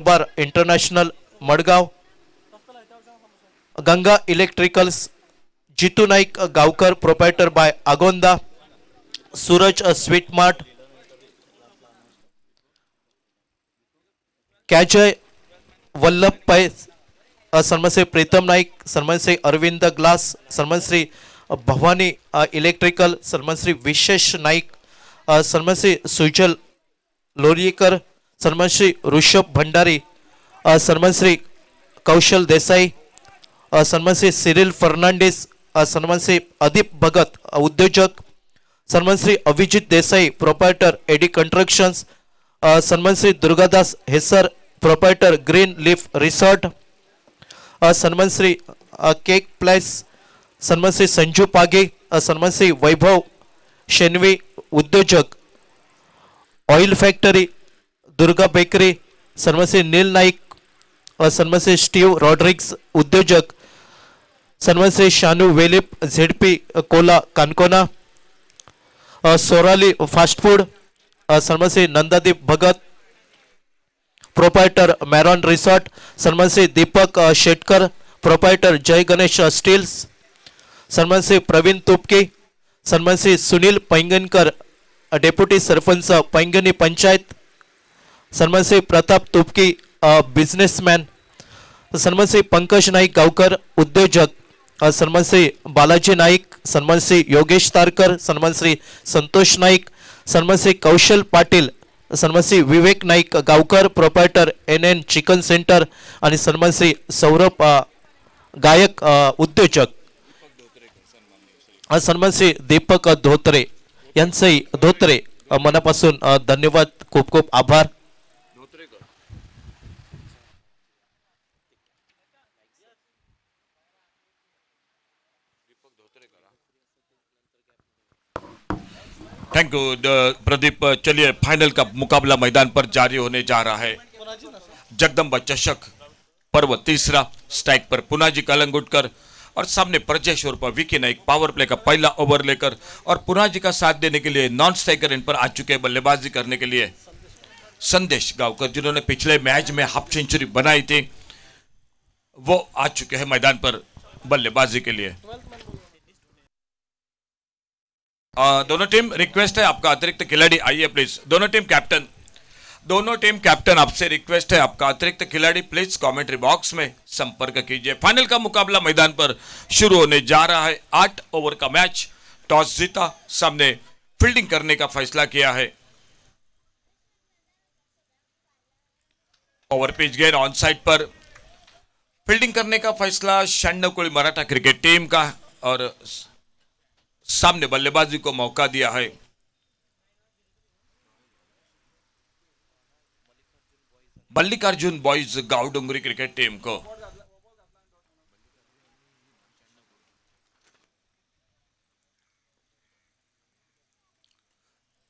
Bar international Margao, Ganga electricals, Jitu Naik Gaonkar proprietor by Agonda, Suraj sweet mart, कैजय वल्लभ पै, सन्मान श्री प्रीतम नाईक, सन्मान श्री अरविंद ग्लास, सन्मान श्री भवानी इलेक्ट्रिकल, सन्मान श्री विशेष नाईक, सन्मान श्री सुजल लोरियकर, सन्मान श्री ऋषभ भंडारी, सन्मान श्री कौशल देसाई, सन्मान श्री सिरिल फर्नांडिस, सन्मान श्री अदीप भगत उद्योजक, सन्मान Shri Abhijit Desai proprietor AD constructions, सन्मान Shri Durgadas Hesar proprietor green leaf resort, सन्मान श्री केक प्लेस, सन्मान श्री संजू पागे, सन्मान श्री वैभव शेनवी उद्योजक, ऑइल फैक्टरी दुर्गा बेकरी, सन्मान श्री नील नाईक, सन्मान श्री स्टीव रॉड्रिग्स उद्योजक, सन्मान Shri Shanu Velip ZP Cola Canacona, Sorali fast food, सन्मान श्री नंदादीप भगत प्रोप्रायटर मैरॉन रिसॉर्ट, सन्मान श्री दीपक शेटकर प्रोप्रायटर जय गणेश स्टील्स, सन्मान श्री प्रवीण तुपके, सन्मान श्री सुनील पैंगनकर डेप्युटी सरपंच पैंगनी पंचायत, सन्मान श्री प्रताप तुपकी बिझनेसमॅन, सन्मान श्री पंकज नाईक गावकर उद्योजक, सन्मान श्री बालाजी नाईक, सन्मान श्री योगेश तारकर, सन्मान श्री संतोष नाईक, सन्मान श्री कौशल पाटील, सन्मान Shri Vivek Naik Gaonkar proprietor NN chicken centre आणि सन्मान श्री सौरभ गायक उद्योजक, सन्मान श्री दीपक धोत्रे यांचंही धोत्रे मनापासून धन्यवाद, खूप खूप आभार. Thank you Pradeep. चलिए फाइनल का मुकाबला मैदान पर जारी होने जा रहा है. जगदम्बा चषक पर्व तीसरा, स्ट्राइक पर पुनाजी कलंगुटकर और सामने प्रजेश और विकी नाइक पावर प्ले का पहला ओवर लेकर और पुनाजी का साथ देने के लिए नॉन स्ट्राइकर इन पर आ चुके हैं बल्लेबाजी करने के लिए संदेश गांवकर, जिन्होंने पिछले मैच में हाफ सेंचुरी बनाई थी, वो आ चुके हैं मैदान पर बल्लेबाजी के लिए. दोनों टीम रिक्वेस्ट है आपका अतिरिक्त खिलाड़ी आइए प्लीज. दोनों टीम कैप्टन आपसे रिक्वेस्ट है आपका अतिरिक्त खिलाड़ी प्लीज कमेंट्री बॉक्स में संपर्क कीजिए. फाइनल का मुकाबला मैदान पर शुरू होने जा रहा है. 8 ओवर का मैच. टॉस जीता, सामने फील्डिंग करने का फैसला किया है. ओवर पिच गेंद ऑन साइड पर फील्डिंग करने का फैसला शंडकोळी मराठा क्रिकेट टीम का और सामने बल्लेबाजी को मौका दिया है. Mallikarjun boys Gawdongri cricket team को.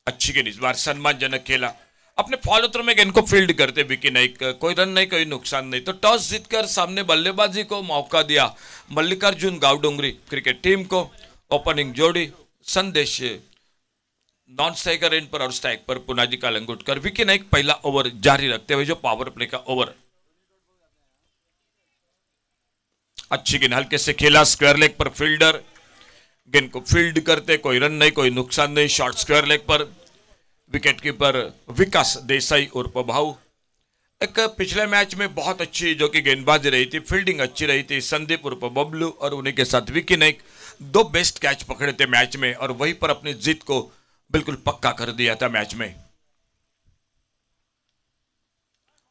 अच्छी गेंद, इस बार सम्मानजनक खेला. अपने फॉलो थ्रो में गेंद को फील्ड करते विकी नाइक, कोई रन नहीं, कोई नुकसान नहीं, तो टॉस जीतकर सामने बल्लेबाजी को मौका दिया मल्लिकार्जुन गावडोंगरी क्रिकेट टीम को. ओपनिंग जोड़ी संदेश नॉन स्ट्राइकर एंड पर और स्ट्राइक पर पुनाजी कलंगुटकर. विकी नाइक पहला ओवर जारी रखते हुए जो पावर प्ले का ओवर. अच्छी गेंद हल्के से खेला, स्क्वायर लेग पर फील्डर गेंद को फील्ड करते, कोई रन नहीं, कोई नुकसान नहीं. शॉर्ट स्क्वायर लेग पर विकेट कीपर विकास देसाई उर्फ भाऊ. एक पिछले मैच में बहुत अच्छी जो कि गेंदबाजी रही थी, फील्डिंग अच्छी रही थी, संदीप उर्फ बबलू और उन्हीं के साथ विकी नाइक 2 बेस्ट कैच पकड़े थे मैच में और वहीं पर अपनी जीत को बिल्कुल पक्का कर दिया था मैच में.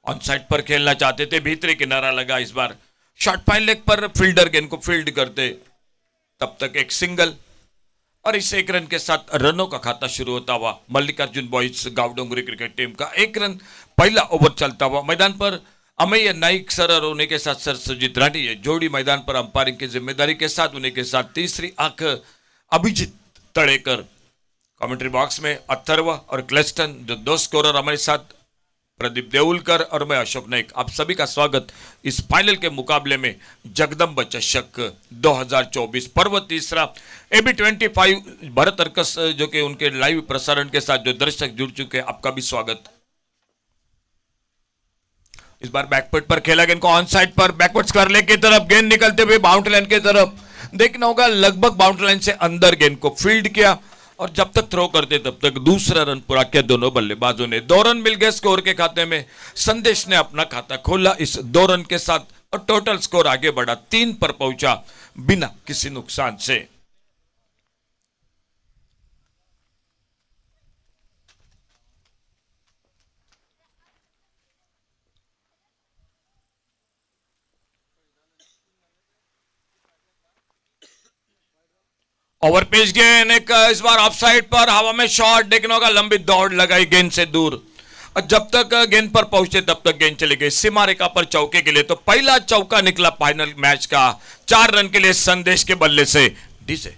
ऑन साइड पर खेलना चाहते थे, भीतरी किनारा लगा. इस बार शॉर्ट फाइन लेग पर फील्डर गेंद को फील्ड करते, तब तक एक सिंगल और इस 1 रन के साथ रनों का खाता शुरू होता हुआ Mallikarjun boys Gawdongri cricket team का. 1 रन पहला ओवर चलता हुआ मैदान पर अमेय नाइक सर और उन्हीं के साथ सर सुजीत राठी, ये जोड़ी मैदान पर अंपायरिंग की जिम्मेदारी के साथ. उन्हीं के साथ तीसरी आंख अभिजीत तड़ेकर. कमेंट्री बॉक्स में अथर्व और क्लेस्टन, जो 2 स्कोरर हमारे साथ प्रदीप देउलकर और मैं अशोक नाइक. आप सभी का स्वागत इस फाइनल के मुकाबले में. जगदम्बा चषक 2024 पर्व तीसरा. AB25 भरत अर्कस जो कि उनके लाइव प्रसारण के साथ जो दर्शक जुड़ चुके हैं, आपका भी स्वागत. इस बार बैकफुट पर खेला गेंद को on side per backward square leg की तरफ गेंद निकलते हुए बाउंड्री लाइन की तरफ देखना होगा, लगभग बाउंड्री लाइन से अंदर गेंद को फील्ड किया और जब तक थ्रो करते तब तक दूसरा रन पूरा किया दोनों बल्लेबाजों ने। 2 रन मिल गए स्कोर के खाते में। संदेश ने अपना खाता खोला इस 2 रन के साथ और टोटल स्कोर आगे बढ़ा 3 पर पहुंचा बिना किसी नुकसान से। ओवर पेज गेंद एक इस बार ऑफ साइड पर हवा में शॉट देखने होगा, लंबी दौड़ लगाई गेंद से दूर और जब तक गेंद पर पहुंचे तब तक गेंद चली गई सीमा रेखा पर चौके के लिए। तो पहला चौका निकला फाइनल मैच का 4 रन के लिए संदेश के बल्ले से। डीजे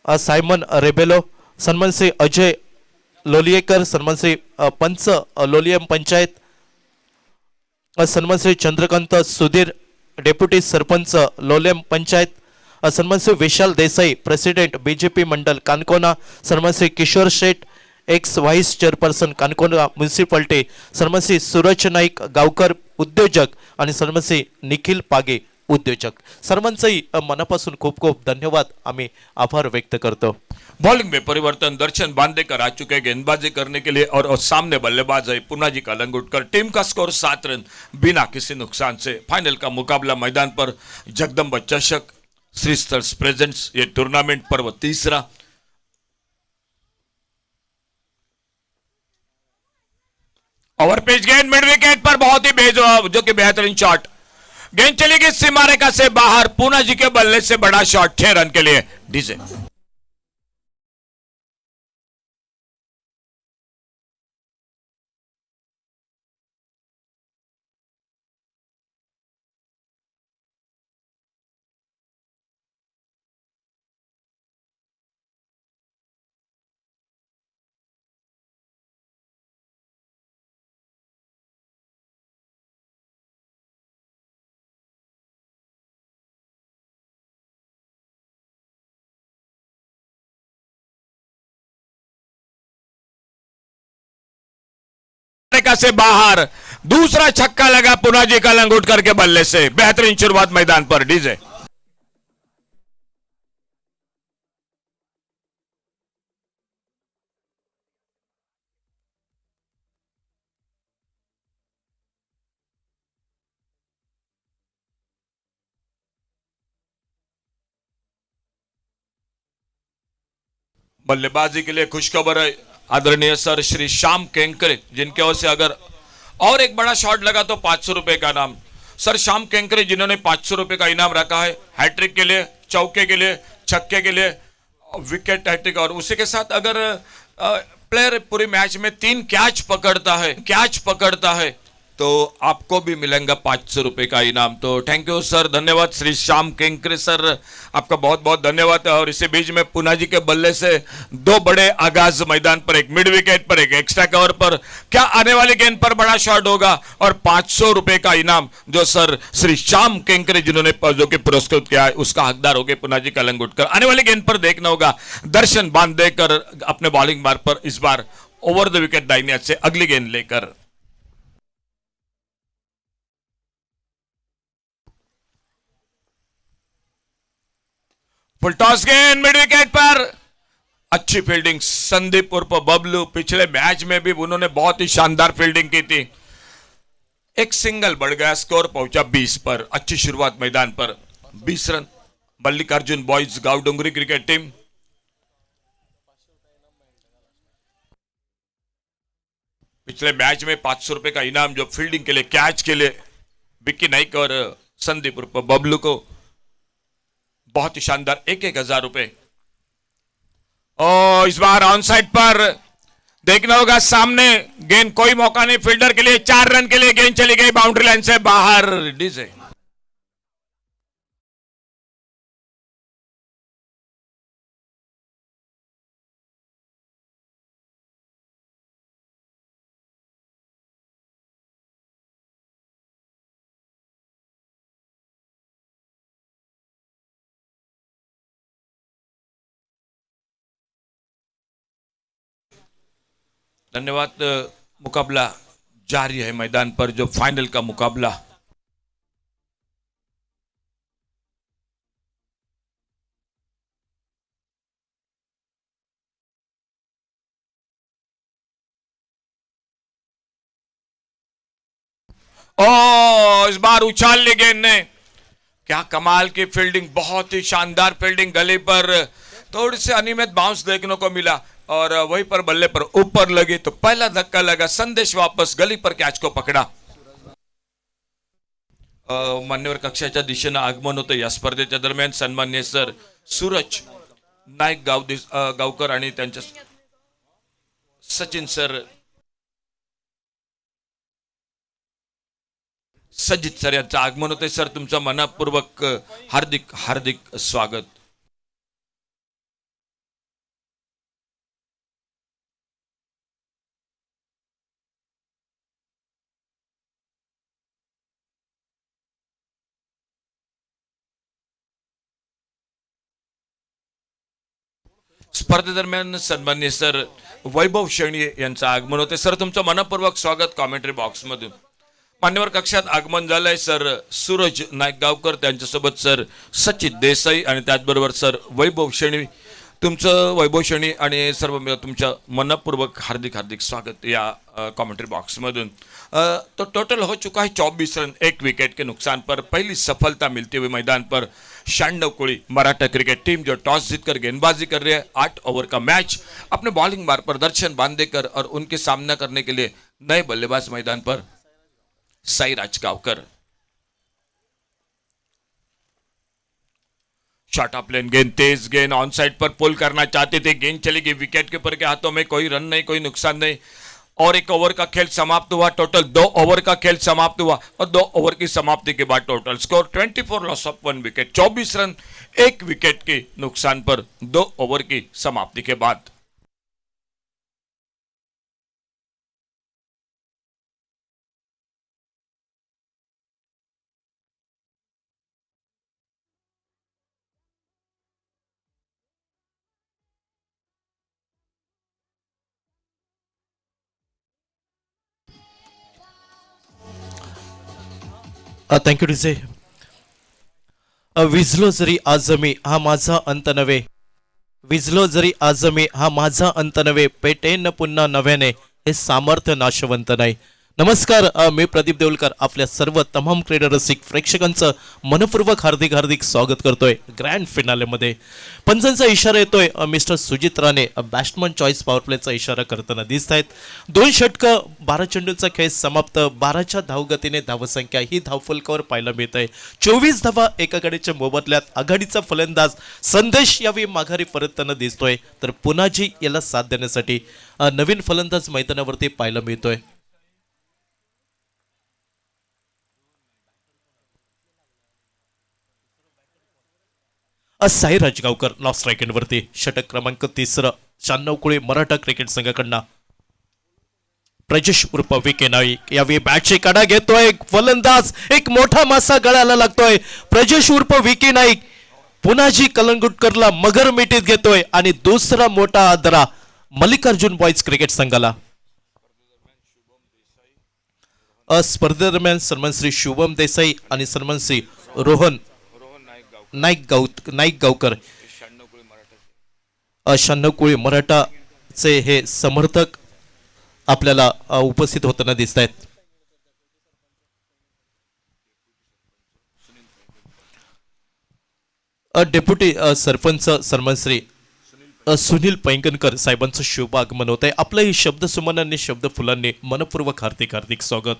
सायमन रेबेलो, सन्मान श्री अजय लोलियेकर, सन्मान श्री पंच लोलियम पंचायत, सन्मान श्री चंद्रकांत सुधीर डेप्युटी सरपंच लोलियम पंचायत, सन्मान श्री विशाल देसाई प्रेसिडेंट बीजेपी मंडल कानकोना, सन्मान श्री किशोर शेठ एक्स व्हाइस चेअरपर्सन कानकोना म्युनिसिपालिटी, सन्मान श्री सूरज नाईक गावकर उद्योजक आणि सन्मान श्री निखिल पागे उद्योजक। सर्वांचंही मनापासून खूप खूप धन्यवाद, आम्ही आभार व्यक्त करतो। बॉलिंग में परिवर्तन, दर्शन बांदेकर आ चुके गेंदबाजी करने के लिए और सामने बल्लेबाज है पुनाजी का लंगोटकर। टीम का स्कोर 7 रन बिना किसी नुकसान से। फाइनल का मुकाबला मैदान पर जगदम्बा चषक श्री स्टर्स प्रेजेंट्स, ये टूर्नामेंट पर्व 3रा। ओवर पिच गेंद मिड विकेट पर बहुत ही बेजवाब जो कि बेहतरीन शॉट, गेंद चली गई सीमा रेखा से बाहर। पूना जी के बल्ले से बड़ा शॉट 6 रन के लिए। डीजे रेखा से बाहर दूसरा छक्का लगा पुनाजी का लंगोटकर के बल्ले से। बेहतरीन शुरुआत मैदान पर। डीजे बल्लेबाजी के लिए खुशखबर है आदरणीय सर श्री श्याम केंकरे, जिनके ओर से अगर और एक बड़ा शॉट लगा तो 500 रुपए का इनाम। सर श्याम केंकरे जिन्होंने 500 रुपए का इनाम रखा है हैट्रिक के लिए, चौके के लिए, छक्के के लिए, विकेट हैट्रिक, और उसी के साथ अगर प्लेयर पूरी मैच में 3 कैच पकड़ता है तो आपको भी मिलेगा 500 रुपए का इनाम। तो थैंक यू सर, धन्यवाद श्री श्याम केंकरे सर, आपका बहुत बहुत धन्यवाद। और इसी बीच में पुना जी के बल्ले से 2 बड़े आगाज मैदान पर, एक मिड विकेट पर, एक एक्स्ट्रा कवर पर। क्या आने वाली गेंद पर बड़ा शॉट होगा और 500 रुपए का इनाम जो सर श्री श्याम केंकरे जिन्होंने जो कि पुरस्कृत किया है उसका हकदार हो गए पुना जी का लंगोटकर। आने वाली गेंद पर देखना होगा दर्शन बांदेकर अपने बॉलिंग मार्ग पर इस बार ओवर द विकेट दाहिने हाथ से अगली गेंद लेकर। फुल टॉस गेंद मिड विकेट पर, अच्छी फील्डिंग संदीप उर्फ बबलू। पिछले मैच में भी उन्होंने बहुत ही शानदार फील्डिंग की थी। एक सिंगल बढ़ गया, स्कोर पहुंचा 20 पर। अच्छी शुरुआत मैदान पर, 20 रन मल्लिकार्जुन बॉयज गांव डोंगरी क्रिकेट टीम। पिछले मैच में 500 रुपए का इनाम जो फील्डिंग के लिए, कैच के लिए विक्की नाइक और संदीप उर्फ बबलू को, बहुत ही शानदार 1,000 रुपए। और इस बार ऑन साइड पर देखना होगा, सामने गेंद, कोई मौका नहीं फील्डर के लिए, 4 रन के लिए गेंद चली गई बाउंड्री लाइन से बाहर। डीजे धन्यवाद। मुकाबला जारी है मैदान पर, जो फाइनल का मुकाबला। ओ इस बार उछाल ली गेंद ने, क्या कमाल की फील्डिंग, बहुत ही शानदार फील्डिंग। गली पर थोड़ी सी अनियमित बाउंस देखने को मिला और वहीं पर बल्ले पर ऊपर लगी तो पहला धक्का लगा, संदेश वापस गली पर कैच को पकड़ा। मान्यवर कक्षाच्या दिशेनं आगमन होतं या स्पर्धेच्या दरम्यान। सन्मान्य सर सूरज नाईक गावकर आणि त्यांच्या सचिन सर, सजित सर यांचं आगमन होते। सर तुमचं मनापूर्वक हार्दिक हार्दिक स्वागत। स्पर्धेदरम्यान सन्मान्य सर वैभव शेणी यांचं आगमन होते। सर तुमचं मनपूर्वक स्वागत कॉमेंट्री बॉक्स मधून। मान्यवर कक्षात आगमन झालंय सर सूरज नाईक गावकर, त्यांच्यासोबत सर सचित देसाई आणि त्याचबरोबर सर वैभव शेणी। तुमचं वैभव शेणी आणि सर्व तुमच्या मनपूर्वक हार्दिक हार्दिक स्वागत या कॉमेंट्री बॉक्स मधून। तो टोटल हो चुका है 24 रन 1 विकेट के नुकसान पर। पहली सफलता मिलती हुई मैदान पर 96 कुड़ी मराठा क्रिकेट टीम जो टॉस जीतकर गेंदबाजी कर रही है। 8 ओवर का मैच अपने बॉलिंग मार पर दर्शन बांदेकर और उनके सामना करने के लिए नए बल्लेबाज मैदान पर साईराज गावकर। शॉर्ट ऑफ लेन गेंद, तेज गेंद, ऑन साइड पर पुल करना चाहते थे, गेंद चली गई विकेट कीपर के हाथों में। कोई रन नहीं, कोई नुकसान नहीं और 1 ओवर का खेल समाप्त हुआ। टोटल 2 ओवर का खेल समाप्त हुआ और 2 ओवर की समाप्ति के बाद total score 24 loss of 1 wicket, 24 run 1 wicket के नुकसान पर 2 ओवर की समाप्ति के बाद। Thank you DJ. विझलो जरी आज मी हा माझा अंत नव्हे, विझलो जरी आज मी हा माझा अंत नव्हे, पेटेन पुन्हा नव्याने हे सामर्थ्य नाशवंत नाही। नमस्कार, मी प्रदीप देवलकर आपल्या सर्व तमाम क्रीडा रसिक प्रेक्षकांचं मनपूर्वक हार्दिक हार्दिक स्वागत करतोय ग्रँड फिनालेमध्ये। पंचांचा इशारा येतोय, mister Sujit Rane batsman choice power प्लेचा इशारा करताना दिसत आहेत। 2 षटकं 12 चेंडूचा खेळ समाप्त, 12च्या धावगतीने धावसंख्या ही धावफलकावर पाहायला मिळत आहे। 24 धावा एका गडीच्या मोबदल्यात आघाडीचा फलंदाज संदेश यावेळी माघारी परतताना दिसतोय, तर पुनाजी याला साथ देण्यासाठी नवीन फलंदाज मैदानावरती पाहायला मिळतोय। साईराज गावकर नॉट स्ट्राईक एंडवरती, षटक क्रमांक 3 96 कुळी मराठा क्रिकेट संघाकडनं। प्रजेश उर्फ विके नाईक यावेळी बॅटची कडा घेतोय, फलंदाज एक मोठा मासा गळाला लागतोय। प्रजेश उर्फ विके नाईक पुनाजी कलंगुटकरला मगर मिठीत घेतोय आणि दुसरा मोठा आदरा मल्लिकार्जुन बॉयज क्रिकेट संघाला। स्पर्धेदरम्यान सन्मान श्री शुभम देसाई आणि सन्मान श्री रोहन नाईक गावकर 96 कुळी मराठाचे हे समर्थक आपल्याला उपस्थित होताना दिसत आहेत। डेप्युटी सरपंच सन्मान श्री सुनील पैंगणकर साहेबांचं शुभ आगमन होत आहे. आपलंही शब्द सुमनांनी शब्द फुलांनी मनपूर्वक हार्दिक हार्दिक स्वागत.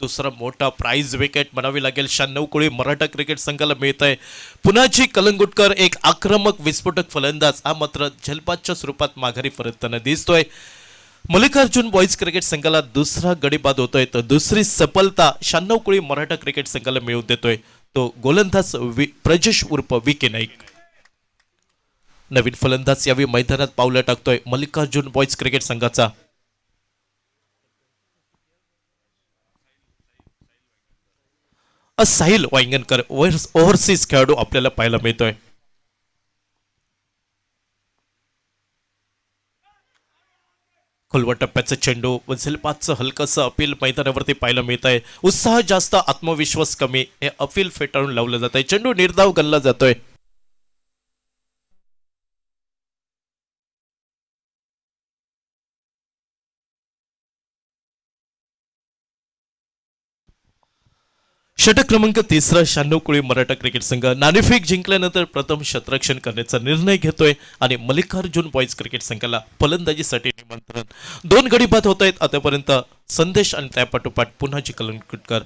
दुसरा मोठा प्राइज विकेट म्हणावी लागेल 96 कोळी मराठा क्रिकेट संघाला मिळत आहे. पुन्हाची कलंगुटकर एक आक्रमक विस्फोटक फलंदाज हा मात्र झलपातच्या स्वरूपात माघारी परतताना दिसतोय. मल्लिकार्जुन बॉईज क्रिकेट संघाला दुसरा गडी बाद होतोय तर दुसरी सफलता 96 कोळी मराठा क्रिकेट संघाला मिळवून देतोय तो गोलंदाज प्रजेश उर्फ विके नाईक. नवीन फलंदाज यावेळी मैदानात पावलं टाकतोय मल्लिकार्जुन बॉईज क्रिकेट संघाचा. साहिल वांगणकर ओव्हरसीज खेळाडू आपल्याला पाहायला मिळतोय. खोलवा टप्प्याचं चेंडू झेलपातचं हलकंसं अपील मैदानावरती पाहायला मिळत आहे. उत्साह जास्त आत्मविश्वास कमी हे अपील फेटाळून लावलं जात आहे. चेंडू निर्धाव गल्ला जातोय. षटक क्रमांक 3 96 कोळी मराठा क्रिकेट संघ नाणेफेक जिंकल्यानंतर प्रथम शतरक्षण करण्याचा निर्णय घेतोय आणि मल्लिकार्जुन बॉईज क्रिकेट संघाला फलंदाजीसाठी निमंत्रण. 2 गडी बाद होत आहेत आतापर्यंत. संदेश आणि त्यापाठोपाठ पुन्हाची कलंगुटकर.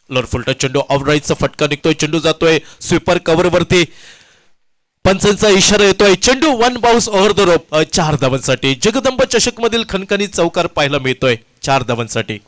लोअरफुलटा चेंडू ऑफराईटचा फटका निघतोय. चेंडू जातोय स्वीपर कव्हर वरती. पंचांचा इशारा येतोय. चेंडू 1 बाउन्स ओव्हर द रोप 4 धावांसाठी. जगदंब चषक मधील खणखणी चौकार पाहायला मिळतोय 4 धावांसाठी.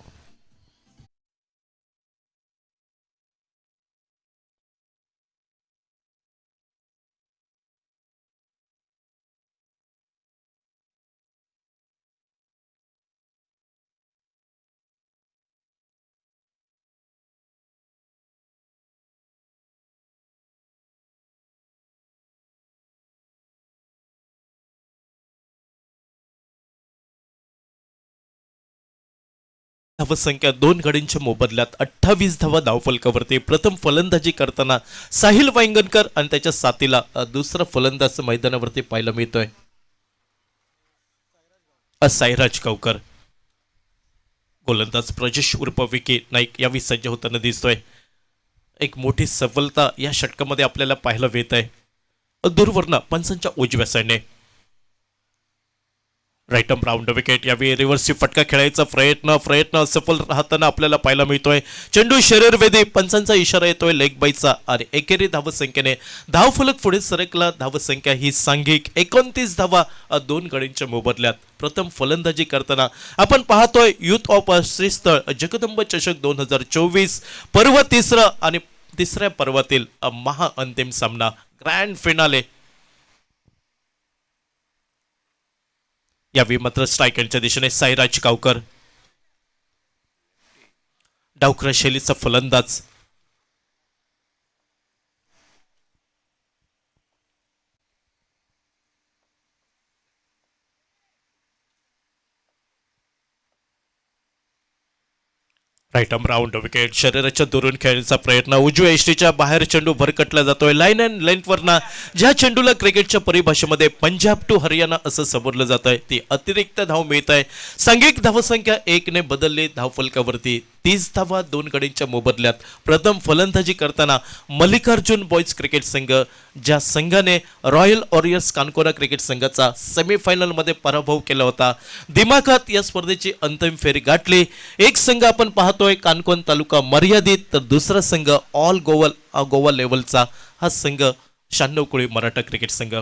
धावसंख्या 2 गडींच्या मोबदल्यात 28 धावा धावफलकावरती. प्रथम फलंदाजी करताना साहिल वांगणकर आणि त्याच्या साथीला दुसरा फलंदाज मैदानावरती पाहायला मिळतोय साईराज गावकर. गोलंदाज प्रजेश उर्फ विके नाईक यावेळी सज्ज होताना दिसतोय. एक मोठी सफलता या षटकामध्ये आपल्याला पाहायला मिळत आहे. दूरवरनं पंचांच्या उजव्या साईडने राईट आर्म राऊंड विकेट. यावेळी रिव्हर्सची फटका खेळायचा प्रयत्न सफल राहताना आपल्याला पाहायला मिळतोय. चेंडू शरीरवेदी. पंचांचा इशारा येतोय लेग बाईचा आणि एकेरी धावसंख्येने धावफलक पुढे सरकला. धावसंख्या ही सांघिक 29 धावा 2 गडींच्या मोबदल्यात. प्रथम फलंदाजी करताना आपण पाहतोय युथ ऑफ श्रीस्थळ जगदंब चषक 2024 पर्व 3 आणि 3ऱ्या पर्वातील महाअंतिम सामना ग्रँड फिनाले. यावेळी मात्र स्ट्रायकरच्या दिशेने साईराज गावकर. डावखरा शैलीचा फलंदाज. Right arm round wicket. शरीराच्या दुरून खेळण्याचा प्रयत्न. उजव्या एष्टीच्या बाहेर चेंडू भरकटला जातोय. लाईन अँड लेंथवरना ज्या चेंडूला क्रिकेटच्या परिभाषेमध्ये पंजाब टू हरियाणा असं समजलं जात आहे ती अतिरिक्त धाव मिळत आहे. सांघिक धावसंख्या 1 ने बदलली. धावफलकावरती 30 धावा 2 गडींच्या मोबदल्यात. प्रथम फलंदाजी करताना मल्लिकार्जुन बॉईज क्रिकेट संघ ज्या संघाने रॉयल वॉरियर्स कानकोरा क्रिकेट संघाचा सेमीफायनलमध्ये पराभव केला होता दिमाखात या स्पर्धेची अंतिम फेरी गाठली. एक संघ आपण पाहतोय कानकोन तालुका मर्यादित तर दुसरा संघ ऑल गोवा लेवलचा हा संघ 96 कोळी मराठा क्रिकेट संघ.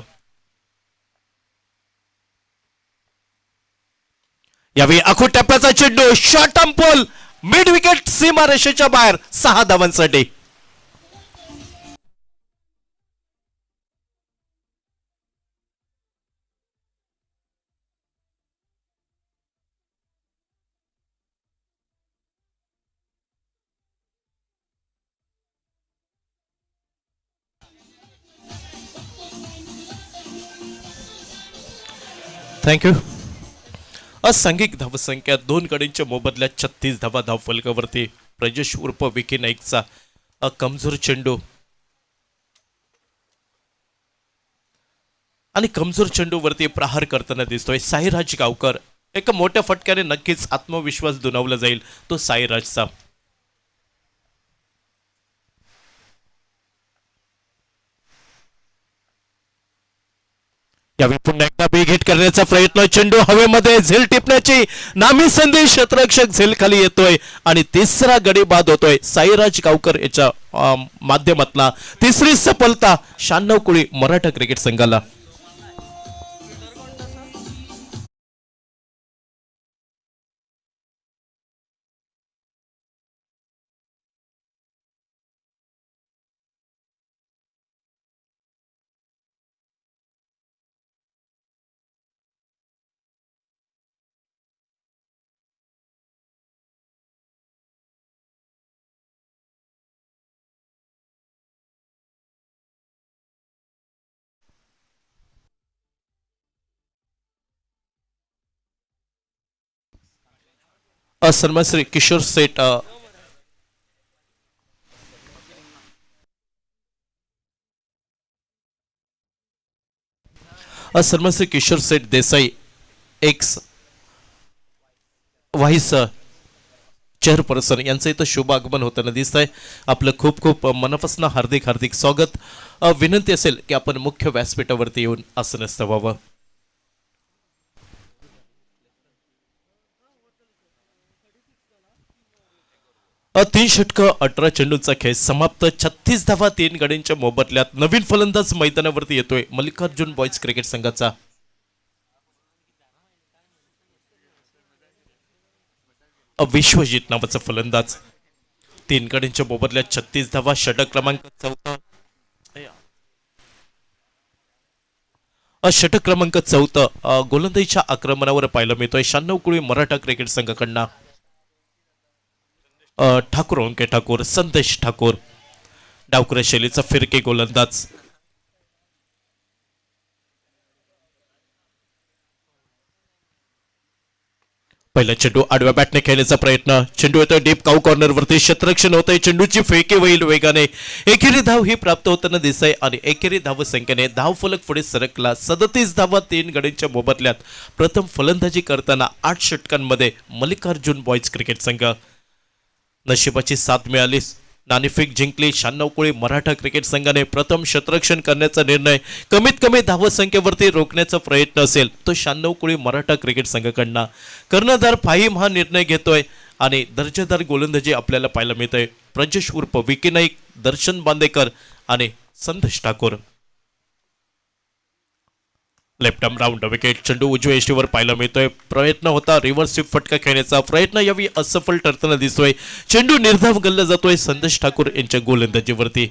यावेळी आखो टप्प्याचा चेंडू short arm pull mid wicket सीमा रेषेच्या बाहेर 6 धावांसाठी. थँक्यू. असांघिक धावसंख्या 2 गडींच्या मोबदल्यात 36 धावा धावफलकावरती. प्रजेश उर्फ विके नाईकचा कमजोर चेंडू आणि कमजोर चेंडूवरती प्रहार करताना दिसतोय साईराज गावकर. एका मोठ्या फटक्याने नक्कीच आत्मविश्वास दुणावला जाईल तो साईराजचा. यावेळी पुन्हा एकदा बिग हिट करण्याचा प्रयत्न, चेंडू हवेमध्ये झेल टिपण्याची नामी संधी, क्षेत्ररक्षक झेल खाली येतोय आणि तिसरा गडी बाद होतोय साईराज गावकर याच्या माध्यमातला तिसरी सफलता 96 कुळी मराठा क्रिकेट संघाला. सन्मान श्री किशोर सेठ सन्मान श्री किशोर सेठ देसाई एक्स व्हाईस चेअरपर्सन यांचं इथं शुभ आगमन होताना दिसत आहे. आपलं खूप खूप मनापासून हार्दिक हार्दिक स्वागत. विनंती असेल की आपण मुख्य व्यासपीठावरती येऊन आसन व्हावं. तीन षटक 18 चेंडूंचा खेळ समाप्त. 36 धावा 3 गड्यांच्या मोबदल्यात. नवीन फलंदाज मैदानावरती येतोय मल्लिकार्जुन बॉयज क्रिकेट संघाचा. विश्वजित नावाचा फलंदाज. 3 गड्यांच्या मोबदल्यात 36 धावा. षटक क्रमांक 14. षटक क्रमांक 14 गोलंदाजीच्या आक्रमणावर पाहायला मिळतोय 96 कुळी मराठा क्रिकेट संघाकडनं. ठाकूर ओंके ठाकूर, संदेश ठाकूर डावखुऱ्या शैलीचा फिरके गोलंदाज. पहिला चेंडू आडव्या बॅटने खेळण्याचा प्रयत्न. चेंडू येतोय डीप काऊ कॉर्नर वरती. क्षेत्ररक्षण होतंय. चेंडूची फेके होईल वेगाने. एकेरी धाव ही प्राप्त होताना दिसतंय आणि एकेरी धाव संख्येने धाव फलक पुढे सरकला. 37 धावा 3 गड्यांच्या मोबदल्यात. प्रथम फलंदाजी करताना 8 षटकांमध्ये मल्लिकार्जुन बॉयज क्रिकेट संघ. नशिबाची साथ मिळाली. नाणेफेक जिंकली. 96 कुळी मराठा क्रिकेट संघाने. प्रथम क्षेत्ररक्षण करण्याचा निर्णय कमीत कमी धावसंख्येवरती रोखण्याचा प्रयत्न असेल तो 96 कुळी मराठा क्रिकेट संघाकडनं. कर्णधार फाहीम हा निर्णय घेतोय आणि दर्जेदार गोलंदाजी आपल्याला पाहायला मिळतंय. प्रजेश उर्फ विकी नाईक, दर्शन बांदेकर आणि संदेश Thakur. Left arm round wicket. चेंडू उजव्या यष्टीवर पाहायला मिळतोय. प्रयत्न होता रिव्हर्स स्वीप फटका खेळण्याचा. प्रयत्न यावेळी असफल ठरताना दिसतोय. चेंडू निर्धाव गल्ला जातोय संदेश ठाकूर यांच्या गोलंदाजीवरती.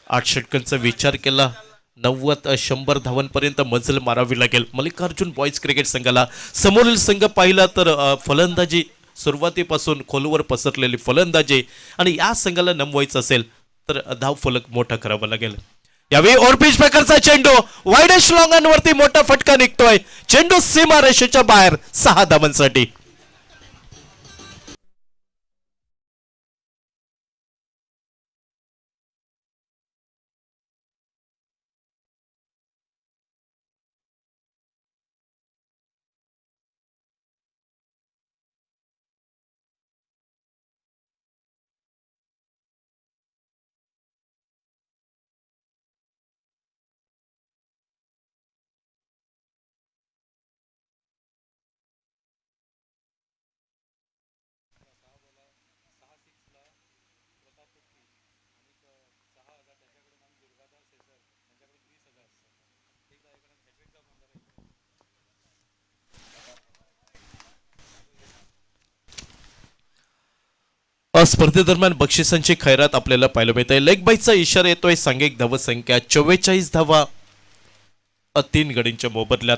8 षटकांचा विचार केला 90-100 धावांपर्यंत मजल मारावी लागेल मल्लिकार्जुन बॉयज क्रिकेट संघाला. समोरील संघ पाहिला तर फलंदाजी सुरुवातीपासून खोलवर पसरलेली फलंदाजी आणि या संघाला नमवायचं असेल तर धाव फलक मोठा करावा लागेल. यावेळी ओव्हरपिच प्रकारचा चेंडू वाईडेस्ट लॉंगांवरती मोठा फटका निघतोय. चेंडू सीमा रेषेच्या बाहेर 6 धावांसाठी. स्पर्धेदरम्यान बक्षिसांची खैरात आपल्याला पाहायला मिळते. लेग बाईचा इशारा येतोय. सांघिक धावसंख्या 44 धावा 3 गडींच्या मोबदल्यात.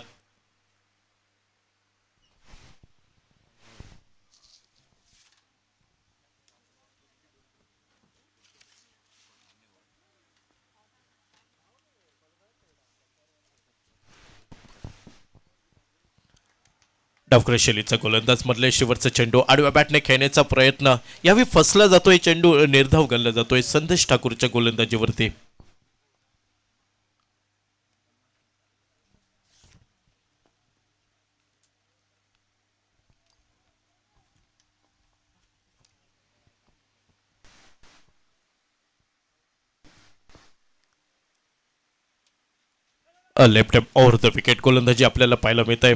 डावखुऱ्या शैलीचा गोलंदाज मधले शेवटचा चेंडू आडव्या बॅटने खेळण्याचा प्रयत्न. यावेळी फसला जातोय. चेंडू निर्धाव गल्ला जातोय संदेश ठाकूरच्या गोलंदाजीवरती. Left hand over the wicket गोलंदाजी आपल्याला पाहायला मिळत आहे.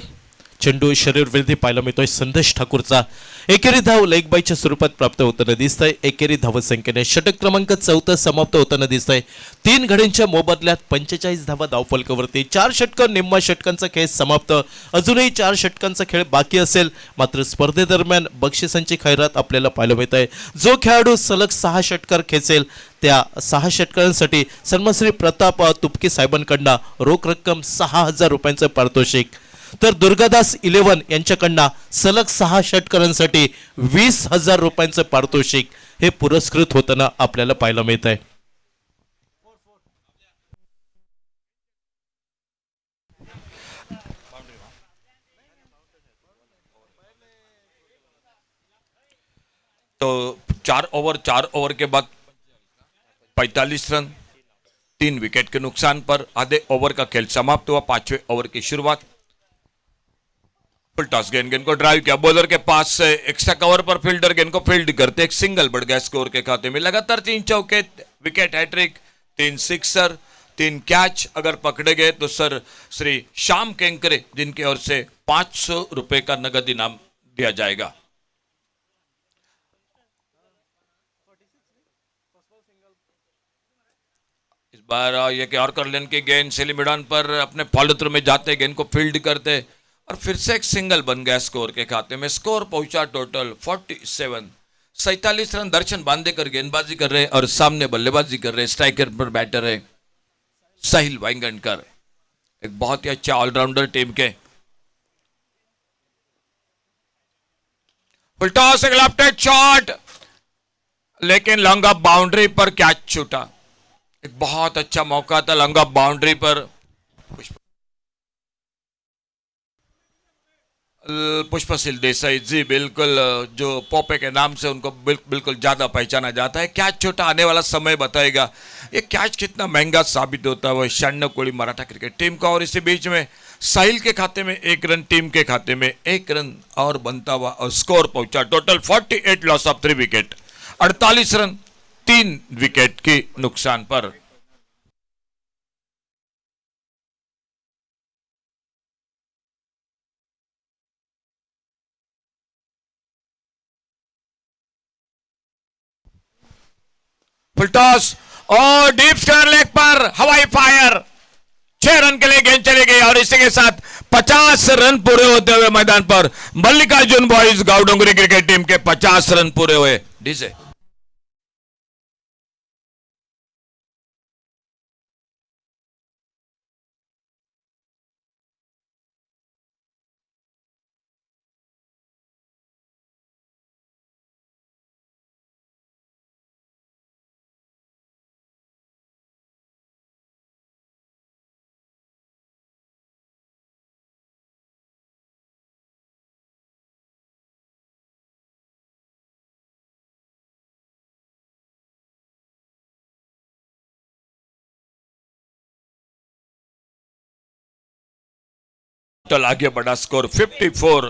चेंडू शरीरविरोधी पाहायला मिळतोय. संदेश ठाकूरचा एकेरी धाव लेग बायच्या स्वरूपात प्राप्त होताना दिसतंय. एकेरी धावसंख्येने षटक क्रमांक 14 समाप्त होताना दिसतंय. 3 घड्यांच्या मोबदल्यात 45 धावा धावफलकावरती. 4 षटकं निम्मा षटकांचा खेळ समाप्त. अजूनही 4 षटकांचा खेळ बाकी असेल. मात्र स्पर्धेदरम्यान बक्षिसांची खैरात आपल्याला पाहायला मिळत आहे. जो खेळाडू सलग 6 षटकार खेचेल त्या 6 षटकांसाठी सन्मानश्री प्रताप तुपके साहेबांकडनं रोख रक्कम 6,000 रुपयांचं पारितोषिक, तर दुर्गादास 11 यांच्याकडनं सलग 6 षटकारांसाठी 20,000 रुपयांचं पारितोषिक हे पुरस्कृत होताना आपल्याला पाहायला मिळत आहे. तो 4 ओवर के बाद 45 रन 3 विकेट के नुकसान पर आधे ओवर का खेल समाप्त हुआ. 5वें ओवर की शुरुआत. फुल टॉस गेंद को ड्राइव किया बॉलर के पास से. एक्स्ट्रा कवर पर फील्डर गेंद को फील्ड करते एक सिंगल बढ़ गया स्कोर के खाते में. लगातार 3 चौके, विकेट हैट्रिक, 3 सिक्सर, 3 कैच अगर पकड़े गए तो सर श्री श्याम केंकरे जिनकी ओर से 500 रुपए का नगद इनाम दिया जाएगा. इस बार ये कि और करलन की गेंद सिली मैदान पर अपने फॉलो थ्रू में जाते गेंद को फील्ड करते और फिर से एक सिंगल बन गया स्कोर के खाते में. स्कोर पहुंचा टोटल 47 रन. दर्शन बांधेकर गेंदबाजी कर रहे और सामने बल्लेबाजी कर रहे स्ट्राइकर पर बैटर है साहिल वाइंगणकर, एक बहुत ही अच्छा ऑलराउंडर टीम के. फुल टॉस, एक लेफ्ट हैंड शॉट लेकिन लॉन्ग ऑफ बाउंड्री पर कैच छूटा. एक बहुत अच्छा मौका था लॉन्ग ऑफ बाउंड्री पर. पुष्पशील देसाई जी बिल्कुल, जो पोपे के नाम से उनको बिल्कुल ज्यादा पहचाना जाता है. कैच छोटा आने वाला समय बताएगा ये कैच कितना महंगा साबित होता है वो 96 कोड़ी मराठा क्रिकेट टीम का. और इसी बीच में साहिल के खाते में 1 रन, टीम के खाते में 1 रन और बनता हुआ और स्कोर पहुंचा total 48 loss of 3 wicket. 48 run 3 wicket के नुकसान पर. फुल टॉस और डीप स्क्वायर लेग पर हवाई फायर. 6 रन के लिए गेंद चली गई और इसी के साथ 50 रन पूरे होते हुए मैदान पर Mallikarjun boys Gawdongri cricket team के 50 रन पूरे हुए. डीजे टोटल आगे बढ़ा. स्कोर 54,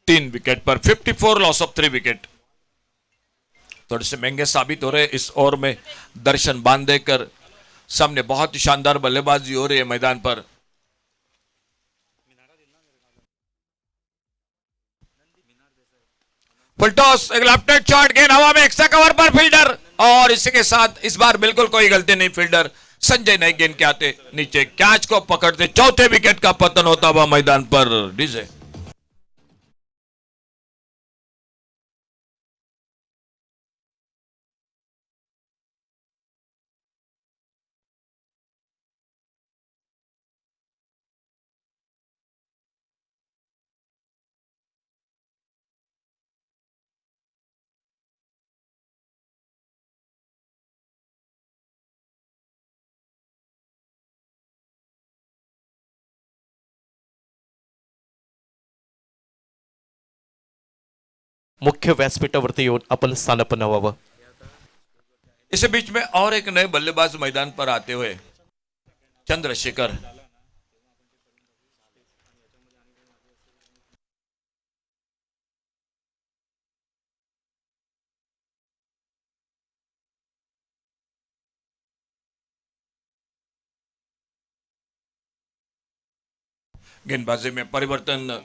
3 विकेट पर 54 लॉस ऑफ 3 विकेट. थोड़े से महंगे साबित हो रहे इस ओवर में. दर्शन बांधेकर सामने बहुत ही शानदार बल्लेबाजी हो रही है मैदान पर. फुल टॉस, एक लेफ्ट हैंड शॉट, गेंद हवा में, एक्स्ट्रा कवर पर फील्डर और इसी के साथ इस बार बिल्कुल कोई गलती नहीं. फील्डर संजय नाइक गेंद के आते नीचे कैच को पकड़ते. चौथे विकेट का पतन होता हुआ मैदान पर. डीजे मुख्य व्यासपीठावरती येऊन आपण स्थानापन्न व्हावं. इसी बीच में और एक नए बल्लेबाज मैदान पर आते हुए चंद्रशेखर गेंदबाजी में परिवर्तन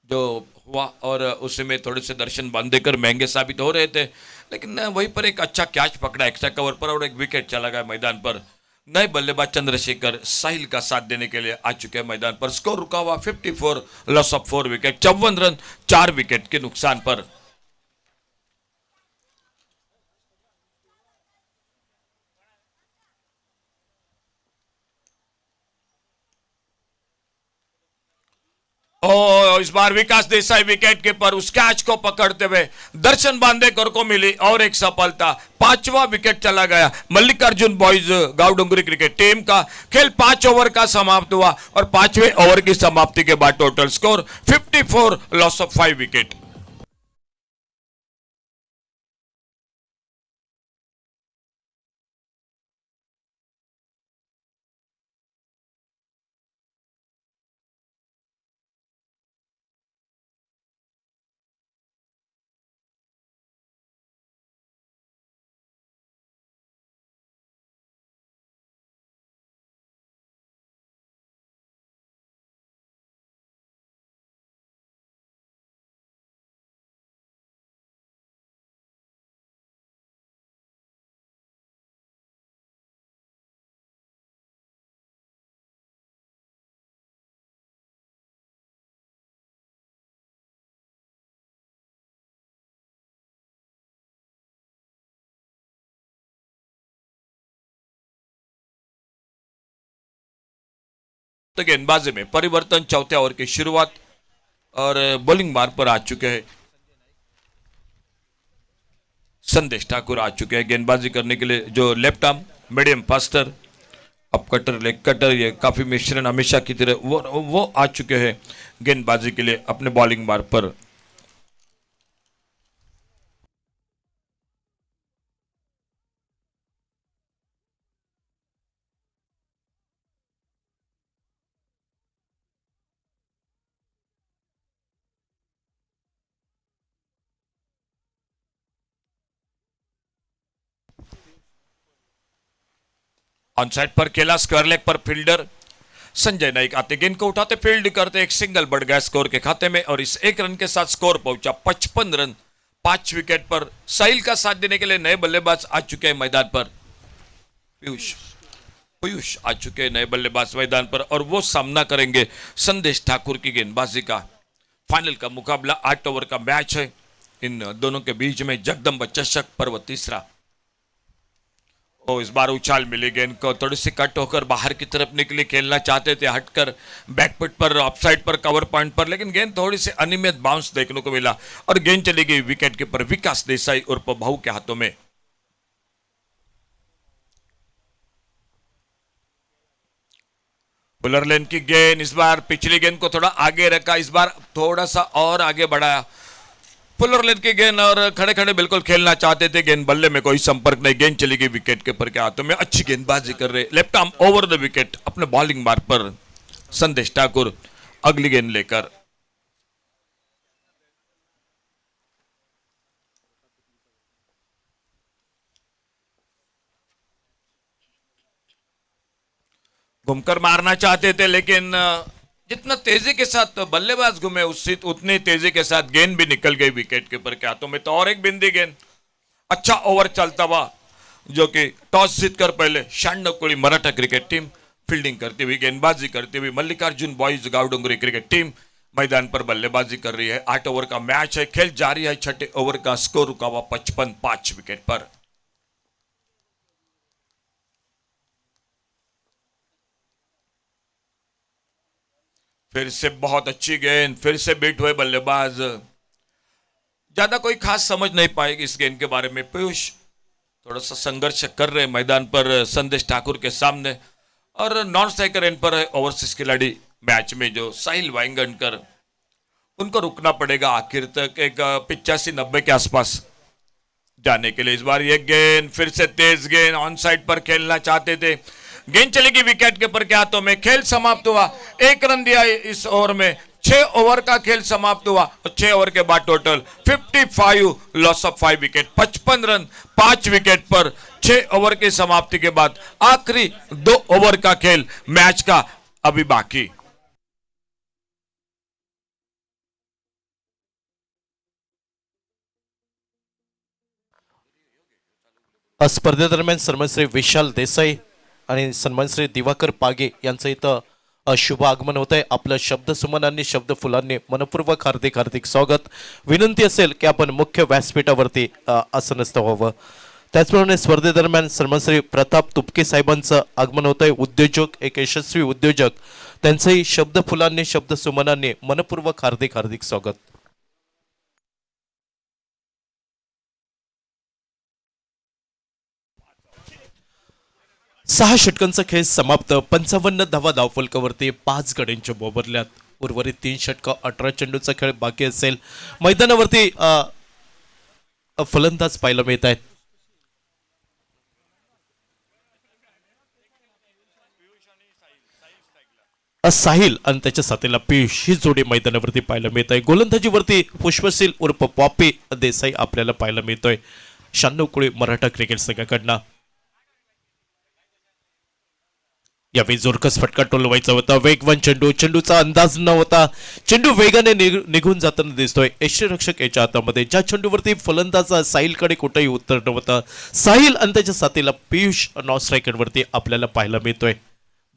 जो हुआ और उसमें थोड़े से दर्शन बांधेकर महंगे साबित हो रहे थे, लेकिन वहीं पर एक अच्छा कैच पकड़ा एक्स्ट्रा कवर पर और एक विकेट चला गया मैदान पर। नए बल्लेबाज चंद्रशेखर साहिल का साथ देने के लिए आ चुके हैं मैदान पर। स्कोर रुका हुआ 54, loss of 4 wicket, 54 run 4 wicket के नुकसान पर। ओ इस बार विकास देसाई विकेट कीपर उस कैच को पकड़ते हुए दर्शन बांदेकर को मिली और एक सफलता। 5वां विकेट चला गया। Mallikarjun boys Gawdongri cricket team का खेल 5 ओवर का समाप्त हुआ और 5वें ओवर की समाप्ति के बाद total score 54, loss of 5 wicket. तो गेंदबाजी में परिवर्तन, चौथे ओवर की शुरुआत और बॉलिंग मार्ग पर आ चुके हैं संदेश ठाकुर आ चुके हैं गेंदबाजी करने के लिए। जो left arm medium faster up cutter leg cutter ये काफी मिश्रण हमेशा की तरह वो आ चुके हैं गेंदबाजी के लिए अपने बॉलिंग मार्ग पर। ऑन साइड पर खेला, स्क्वायर लेग पर फील्डर संजय नाइक आते गेंद को उठाते फील्ड करते एक सिंगल बढ़ गया स्कोर के खाते में और इस 1 रन के साथ स्कोर पहुंचा 55 रन 5 विकेट पर। साहिल का साथ देने के लिए नए बल्लेबाज आ चुके हैं मैदान पर। पीयूष आ चुके हैं नए बल्लेबाज मैदान पर और वो सामना करेंगे संदेश ठाकुर की गेंदबाजी का। फाइनल का मुकाबला 8 ओवर का मैच है इन दोनों के बीच में। जगदम्ब चषक पर्व 3। इस बार उछाल मिली गेंद को, थोड़ी सी कट होकर बाहर की तरफ निकली, खेलना चाहते थे हटकर बैकफुट पर ऑफसाइड पर कवर पॉइंट पर, लेकिन गेंद थोड़ी सी अनियमित बाउंस देखने को मिला और गेंद चली गई विकेट कीपर विकास देसाई उर्फ भाऊ के हाथों में। पुलर लेन की गेंद, इस बार पिछली गेंद को थोड़ा आगे रखा, इस बार थोड़ा सा और आगे बढ़ाया पुलर लेन की गेंद और खड़े खड़े बिल्कुल खेलना चाहते थे, गेंद बल्ले में कोई संपर्क नहीं, गेंद चली गई विकेट कीपर के हाथों में। अच्छी गेंदबाजी कर रहे left arm over the wicket अपने बॉलिंग मार्ग पर संदेश ठाकुर अगली गेंद लेकर। घूमकर मारना चाहते थे लेकिन जितना तेजी के साथ बल्लेबाज घूमे उतनी तेजी के साथ गेंद भी निकल गई विकेट कीपर के हाथों में। तो और एक बिंदी गेंद, अच्छा ओवर चलता हुआ जो कि टॉस जीतकर पहले शांडकोळी मराठा क्रिकेट टीम फील्डिंग करती हुई गेंदबाजी करती हुई Mallikarjun boys Gawdongri cricket team मैदान पर बल्लेबाजी कर रही है। 8 ओवर का मैच है, खेल जारी है। 6ठे ओवर का स्कोर रुका हुआ 55 5 विकेट पर। फिर से बहुत अच्छी गेंद, फिर से बीट हुए बल्लेबाज, ज्यादा कोई खास समझ नहीं पाएगी इस गेंद के बारे में। पीयूष थोड़ा सा संघर्ष कर रहे मैदान पर संदेश ठाकुर के सामने और नॉन स्ट्राइकर एंड पर है ओवरसीज खिलाड़ी मैच में जो साहिल वाइंगनकर, उनको रुकना पड़ेगा आखिर तक एक 85-90 के आसपास जाने के लिए। इस बार ये गेंद फिर से तेज गेंद, ऑन साइड पर खेलना चाहते थे, गेंद चलेगी विकेट कीपर के हाथों में। खेल समाप्त हुआ, 1 रन दिया इस ओवर में। 6 ओवर का खेल समाप्त हुआ और 6 ओवर के बाद total 55, loss of 5 wicket. 55 run 5 wicket per 6 over की समाप्ति के बाद आखिरी 2 ओवर का खेल मैच का अभी बाकी। स्पर्धेदरम्यान सन्मान श्री विशाल देसाई आणि सन्मान श्री दिवाकर पागे यांचं इथं शुभ आगमन होत आहे. आपलं शब्द सुमनांनी शब्द फुलांनी मनपूर्वक हार्दिक हार्दिक स्वागत. विनंती असेल की आपण मुख्य व्यासपीठावरती आसनस्थ व्हावं. त्याचप्रमाणे स्पर्धेदरम्यान सन्मान श्री प्रताप तुपके साहेबांचं आगमन होत आहे. उद्योजक, एक यशस्वी उद्योजक, त्यांचंही शब्द फुलांनी शब्द सुमनांनी मनपूर्वक हार्दिक हार्दिक स्वागत. 6 षटकांचा खेळ समाप्त. 55 धावा धावफलकावरती 5 गड्यांच्या मोबदल्यात. उर्वरित 3 षटकं 18 चेंडूचा खेळ बाकी असेल. मैदानावरती फलंदाज पाहायला मिळत आहेत. साहिल आणि त्याच्या साथीला पियुष ही जोडी मैदानावरती पाहायला मिळत आहे. गोलंदाजीवरती पुष्पशील उर्फ पॉपी देसाई आपल्याला पाहायला मिळतोय 96 कुळी मराठा क्रिकेट संघाकडनं. यावेळी जोरकस फटका टोलवायचा होता. वेगवान चेंडू, चेंडूचा अंदाज न होता चेंडू वेगाने निघून जाताना दिसतोय यष्टीरक्षक याच्या हातामध्ये. ज्या चेंडूवरती फलंदाज साहिलकडे कुठेही उत्तर नव्हतं. साहिल आणि त्याच्या साथीला पियुष नॉन स्ट्रायकरवरती आपल्याला पाहायला मिळतोय.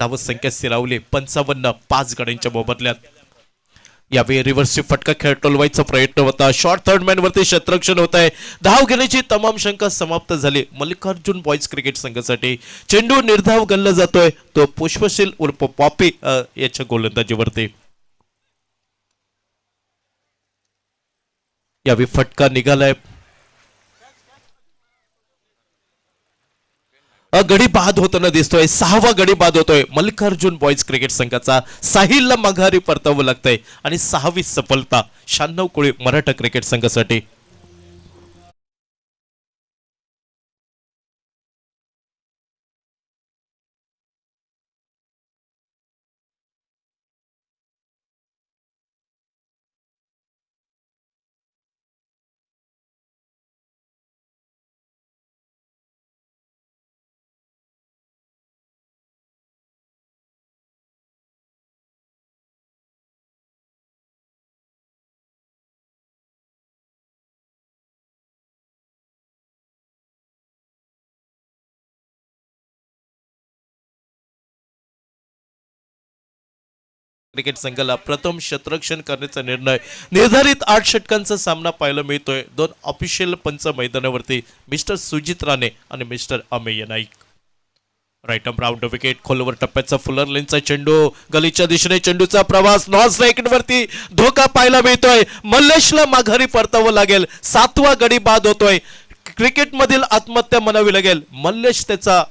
धावत संख्या स्थिरावली 55, 5 गड्यांच्या मोबदल्यात. यावेळी रिव्हर्सिव फटका खेळ टोलवायचा प्रयत्न होता. शॉर्ट थर्ड मॅन वरती क्षेत्ररक्षण होत आहे. धाव घेण्याची तमाम शंका समाप्त झाली मल्लिकार्जुन बॉयज क्रिकेट संघासाठी. चेंडू निर्धाव गणला जातोय तो पुष्पशील उर्फ पॉपी याच्या गोलंदाजीवरती. यावेळी फटका निघालाय. गडी बाद होताना दिसतोय. 6वा गडी बाद होतोय मल्लिकार्जुन बॉयज क्रिकेट संघाचा. साहिलला माघारी परतावं लागतंय आणि 6वी सफलता 96 कुळी मराठा क्रिकेट संघासाठी. क्रिकेट संघाला प्रथम क्षेत्ररक्षण करण्याचा निर्णय. निर्धारित 8 षटकांचा सामना पाहायला मिळतोय. 2 ऑफिशियल पंच मैदानावरती मिस्टर सुजित राणे आणि mister Amey Naik. Right arm round wicket. खोलवर टप्प्याचा फुलर लेनचा चेंडू गलीच्या दिशेने चेंडूचा प्रवास नॉन स्ट्राईकवरती धोका पाहायला मिळतोय. मल्लेशला माघारी परतावं लागेल. 7वा गडी बाद होतोय. क्रिकेटमधील आत्महत्या म्हणावी लागेल. मल्लेश त्याचा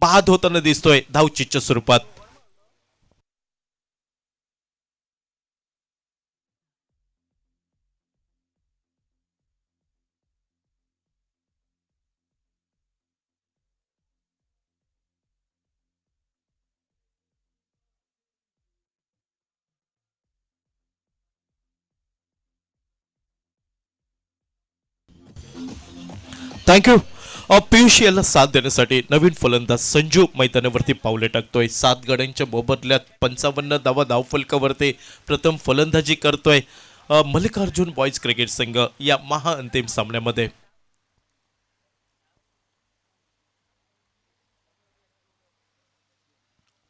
बाद होताना दिसतोय धावचीच्या स्वरूपात. थँक्यू. पियुष याला साथ देण्यासाठी नवीन फलंदाज संजू मैदानावरती पावले टाकतोय. 7 गड्यांच्या मोबदल्यात 55 धावा धावफलकावरती प्रथम फलंदाजी करतोय मल्लिकार्जुन बॉयज क्रिकेट संघ या महाअंतिम सामन्यामध्ये.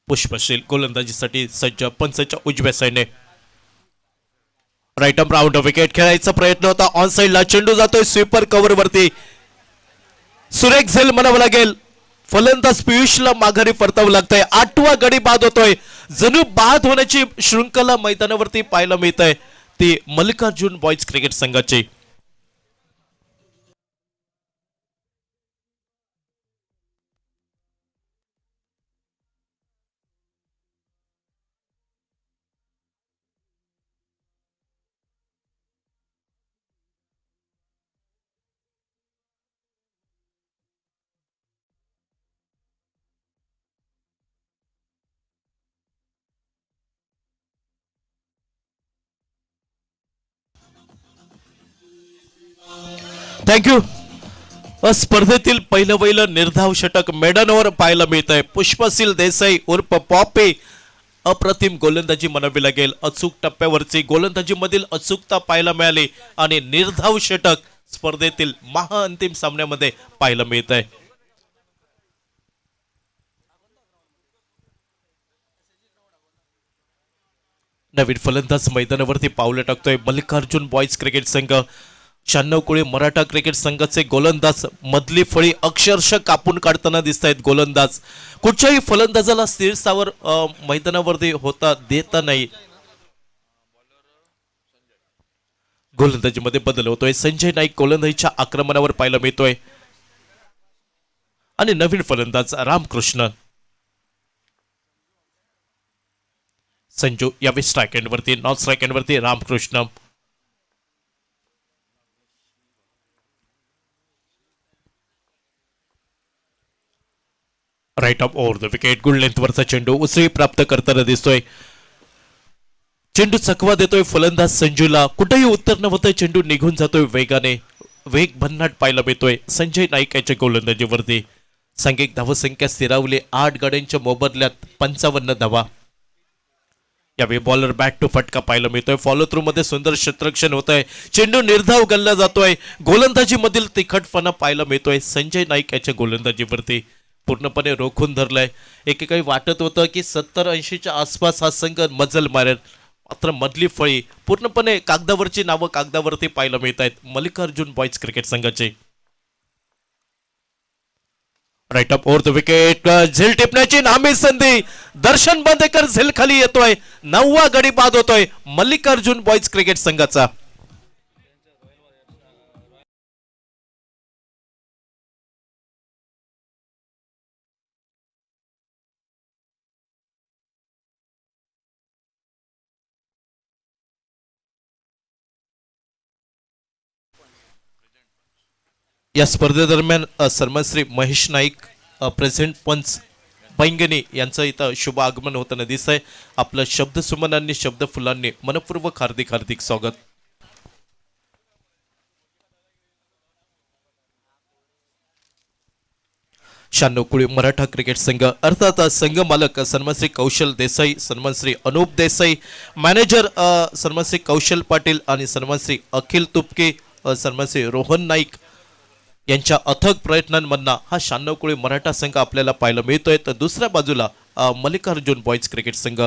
पुष्पशील गोलंदाजीसाठी सज्ज. पंचच्या उजव्या साईडने राईट आर्म राऊंड विकेट. खेळायचा प्रयत्न होता. ऑन साईडला चेंडू जातोय स्वीपर कव्हर वरती. सुरेख झेल म्हणावं लागेल. फलंदाज पियुषला माघारी परतावं लागतंय. 8वा गडी बाद होतोय. जणू बाद होण्याची शृंखला मैदानावरती पाहायला मिळत आहे ती मल्लिकार्जुन बॉयज क्रिकेट संघाची. थँक्यू. स्पर्धेतील पहिलं निर्धाव षटक मेडनवर पाहायला मिळत आहे. पुष्पशील देसाई उर्फ पॉपी अप्रतिम गोलंदाजी म्हणावी लागेल. अचूक टप्प्यावरची गोलंदाजी मधील अचूकता पाहायला मिळाली आणि निर्धाव षटक स्पर्धेतील महाअंतिम सामन्यामध्ये पाहायला मिळत आहे. नवीन फलंदाज मैदानावरती पावलं टाकतोय. मल्लिकार्जुन बॉयज क्रिकेट संघ 96 कुळे मराठा क्रिकेट संघाचे गोलंदाज मधली फळी अक्षरशः कापून काढताना दिसत आहेत. गोलंदाज कुठच्याही फलंदाजाला स्थिर स्थावर मैदानावरती होता देता नाही. गोलंदाजीमध्ये बदल होतोय. संजय नाईक गोलंदाजीच्या आक्रमणावर पाहायला मिळतोय आणि नवीन फलंदाज रामकृष्ण. संजू यावेळी स्ट्राईक एंडवरती, नॉन स्ट्राईक एंडवरती Ramkrishna. Right off over the wicket. Good लेंथवरचा चेंडू उसळी प्राप्त करताना दिसतोय. चेंडू चकवा देतोय फलंदाज संजूला. कुठेही उत्तर न होतोय. चेंडू निघून जातोय वेगाने. वेग भन्नाट पाहायला मिळतोय संजय नाईक याच्या गोलंदाजीवरती. सांघिक धावसंख्या स्थिरावली. 8 गाड्यांच्या मोबदल्यात 55 धावा. यावेळी बॉलर बॅट टू फटका पाहायला मिळतोय. फॉलो थ्रू मध्ये सुंदर क्षेत्ररक्षण होत आहे. चेंडू निर्धाव गल्ला जातोय. गोलंदाजी मधील तिखटपणा पाहायला मिळतोय संजय नाईक याच्या गोलंदाजीवरती. पूर्णपणे रोखून धरलाय. एकेकाळी वाटत होतं की 70-80च्या आसपास हा संघ मजल मारेल, मात्र मधली फळी पूर्णपणे कागदावरची नावं कागदावरती पाहायला मिळत आहेत मल्लिकार्जुन बॉयज क्रिकेट संघाचे. Right up over the wicket. झेल टिपण्याची नामी संधी. दर्शन बांदेकर झेल खाली येतोय. 9वा गडी बाद होतोय मल्लिकार्जुन बॉयज क्रिकेट संघाचा. या स्पर्धेदरम्यान सन्मानश्री महेश नाईक प्रेझेंट पंच पैंगणी यांचं इथं शुभ आगमन होताना दिसतंय. आपलं शब्द सुमनांनी शब्द फुलांनी मनपूर्वक हार्दिक हार्दिक स्वागत. शानोकुळी मराठा क्रिकेट संघ अर्थात संघ मालक सन्मानश्री कौशल देसाई, सन्मानश्री अनुप देसाई, मॅनेजर सन्मानश्री कौशल पाटील आणि सन्मानश्री अखिल तुपके, सन्मानश्री रोहन नाईक यांच्या अथक प्रयत्नांमधनं हा 96 कुळे मराठा संघ आपल्याला पाहायला मिळतोय. तर दुसऱ्या बाजूला मल्लिकार्जुन बॉयज क्रिकेट संघ.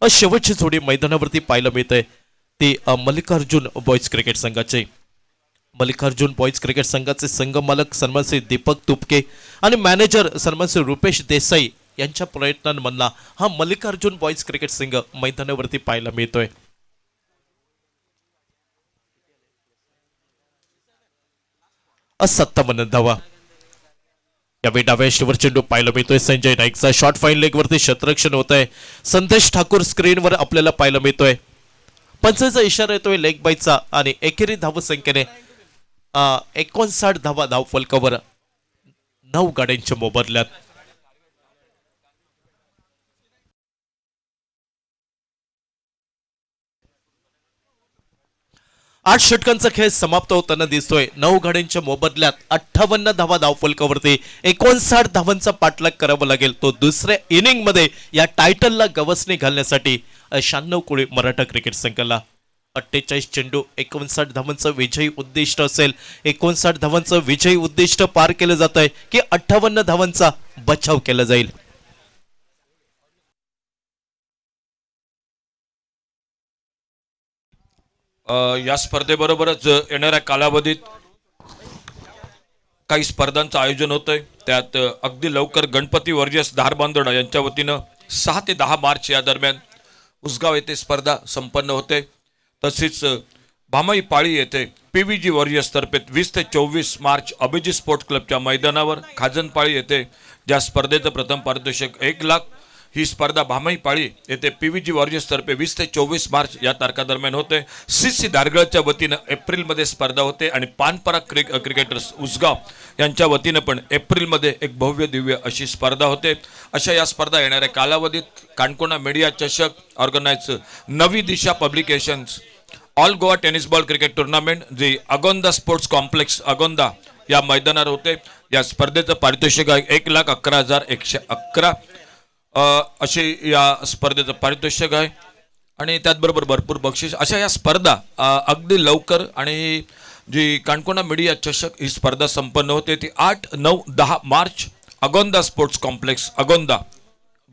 शेवटची जोडी मैदानावरती पाहायला मिळते ती मल्लिकार्जुन बॉयज क्रिकेट संघाचे. मल्लिकार्जुन बॉयज क्रिकेट संघाचे संघ मालक सन्मानश्री दीपक तुपके आणि मॅनेजर सन्मानश्री रुपेश देसाई यांच्या प्रयत्नांमधला हा मल्लिकार्जुन बॉयज क्रिकेट संघ मैदानावरती पाहायला मिळतोय. 57 धावा. यावेळी डाव्या यष्टीवर चेंडू पाहायला मिळतोय संजय नाईकचा. शॉर्ट फाईन लेग वरती क्षेत्ररक्षण होत आहे. संदेश ठाकूर स्क्रीनवर आपल्याला पाहायला मिळतोय. पंचाचा इशारा येतोय लेग बाईचा आणि एकेरी धावसंख्येने 59 धावा धाव फलकावर 9 गाड्यांच्या मोबदल्यात. 8 षटकांचा खेळ समाप्त होताना दिसतोय. 9 गाड्यांच्या मोबदल्यात 58 धावा धावफलकावरती 59 धावांचा पाठलाग करावा लागेल. तो दुसऱ्या इनिंग मध्ये या टायटलला गवसणी घालण्यासाठी 96 कुळे मराठा क्रिकेट संघाला 48 चेंडू 59 धावांचं विजयी उद्दिष्ट असेल. 59 धावांचं विजयी उद्दिष्ट पार केलं जात आहे की 58 धावांचा बचाव केला जाईल. या स्पर्धेबरोबरच येणाऱ्या कालावधीत काही स्पर्धांचं आयोजन होतंय. त्यात अगदी लवकर गणपती वर्जस धारबांदोडा यांच्या वतीनं 6 ते 10 मार्च या दरम्यान उसगाव येथे स्पर्धा संपन्न होते. तसेच भामई पाळी येथे PVG वॉरियर्स तर्फे 20 ते 24 मार्च अभिजित स्पोर्ट क्लबच्या मैदानावर खाजनपाळी येथे ज्या स्पर्धेचं प्रथम पारितोषिक 1 लाख, ही स्पर्धा भामई पाळी येथे PVG वॉरियर्स तर्फे 20 ते 24 मार्च या तारखादरम्यान होते. CC दारगळच्या वतीनं एप्रिलमध्ये स्पर्धा होते आणि पानपरा क्रिकेटर्स उसगाव यांच्या वतीनं पण एप्रिलमध्ये एक भव्य दिव्य अशी स्पर्धा होते. अशा या स्पर्धा येणाऱ्या कालावधीत काणकोणा मीडिया चषक organize Navi Disha publications all Goa tennis ball cricket tournament जी अगोंदा स्पोर्ट्स कॉम्प्लेक्स अगोंदा या मैदानावर होते. या स्पर्धेचं पारितोषिक आहे 1,11,111 अशी या स्पर्धेचं पारितोषिक आहे. आणि त्याचबरोबर भरपूर बक्षीस अशा या स्पर्धा अगदी लवकर. आणि जी काणकोणा मीडिया चषक ही स्पर्धा संपन्न होते ती 8, 9, 10 मार्च अगोंदा स्पोर्ट्स कॉम्प्लेक्स अगोंदा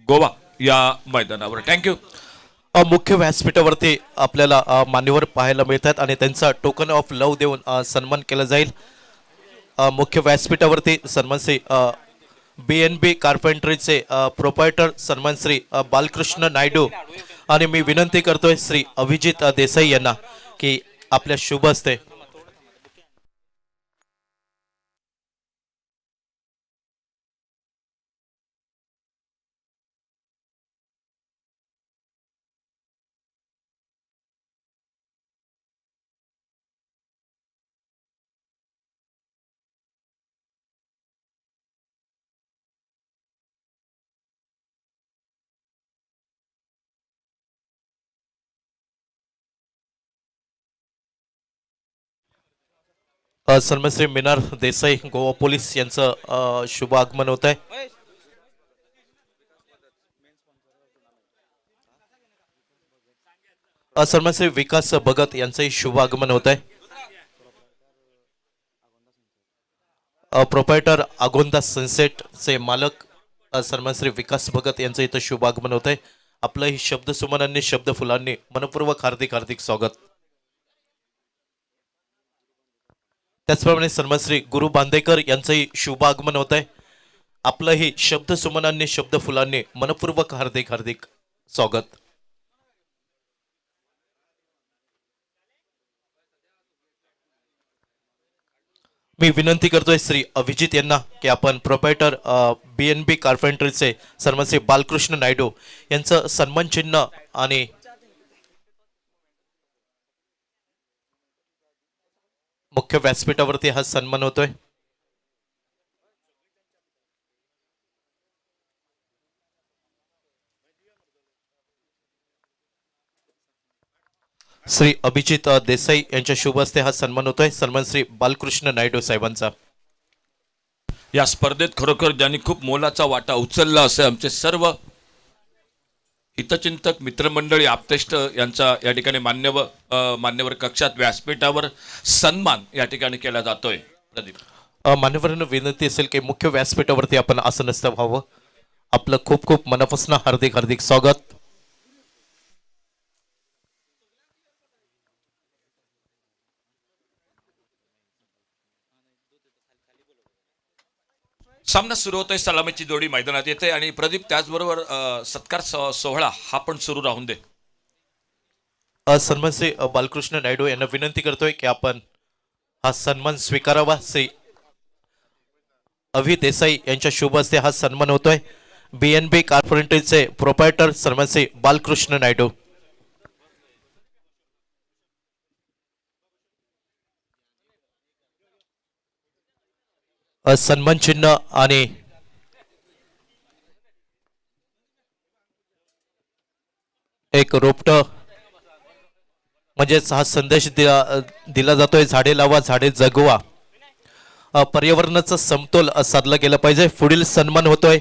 गोवा या मैदानावर. थँक्यू. मुख्य व्यासपीठावरती आपल्याला मान्यवर पाहायला मिळतात आणि त्यांचा टोकन ऑफ लव देऊन सन्मान केला जाईल. मुख्य व्यासपीठावरती सन्मान श्री BNB कार्पेंटरीचे प्रोपायटर सन्मान श्री बालकृष्ण नायडू आणि मी विनंती करतोय श्री अभिजित देसाई यांना की आपल्या शुभ हस्ते सन्मान श्री मिनार देसाई गोवा पोलीस यांचं शुभ आगमन होत आहे. सन्मान श्री विकास भगत यांचंही शुभ आगमन होत आहे. प्रोपायटर अगोंदा सनसेटचे मालक सन्मान श्री विकास भगत यांचं इथं शुभ आगमन होत आहे. आपलंही शब्द सुमनांनी शब्द फुलांनी मनपूर्वक हार्दिक हार्दिक स्वागत. त्याचप्रमाणे सन्मान श्री गुरु बांदेकर यांचंही शुभ आगमन होत आहे. आपलंही शब्द सुमनांनी शब्द फुलांनी मनपूर्वक हार्दिक हार्दिक स्वागत. मी विनंती करतोय श्री अभिजित यांना की आपण प्रोपायटर BNB कार्पेंटरीचे सन्मान श्री बालकृष्ण नायडू यांचं सन्मान चिन्ह आणि मुख्य व्यासपीठावरती हा सन्मान होतोय. श्री अभिजित देसाई यांच्या शुभ हस्ते हा सन्मान होतोय सन्मान श्री बालकृष्ण नायडू साहेबांचा. या स्पर्धेत खरोखर ज्यांनी खूप मोलाचा वाटा उचलला असे आमचे सर्व हितचिंतक मित्रमंडळी आप्तेष्ट यांचा या ठिकाणी मान्यवर कक्षात व्यासपीठावर सन्मान या ठिकाणी केला जातोय. प्रदीप. मान्यवरांना विनंती असेल की मुख्य व्यासपीठावरती आपण आसनस्थ व्हावं. आपलं खूप खूप मनापासून हार्दिक हार्दिक स्वागत. सामना सुरू होतोय. सलामीची जोडी मैदानात येते आणि प्रदीप त्याचबरोबर सत्कार सोहळा हा पण सुरू राहून दे. सन्मान श्री बालकृष्ण नायडू यांना विनंती करतोय की आपण हा सन्मान स्वीकारावा. श्री अभि देसाई यांच्या शुभ हस्ते हा सन्मान होतोय. BNB कार्पोरेटरचे प्रोपायटर सन्मान श्री बालकृष्ण नायडू. सन्मान चिन्ह आणि एक रोपट म्हणजेच हा संदेश दिला जातोय झाडे लावा झाडे जगवा. पर्यावरणाचा समतोल साधला गेला पाहिजे. पुढील सन्मान होतोय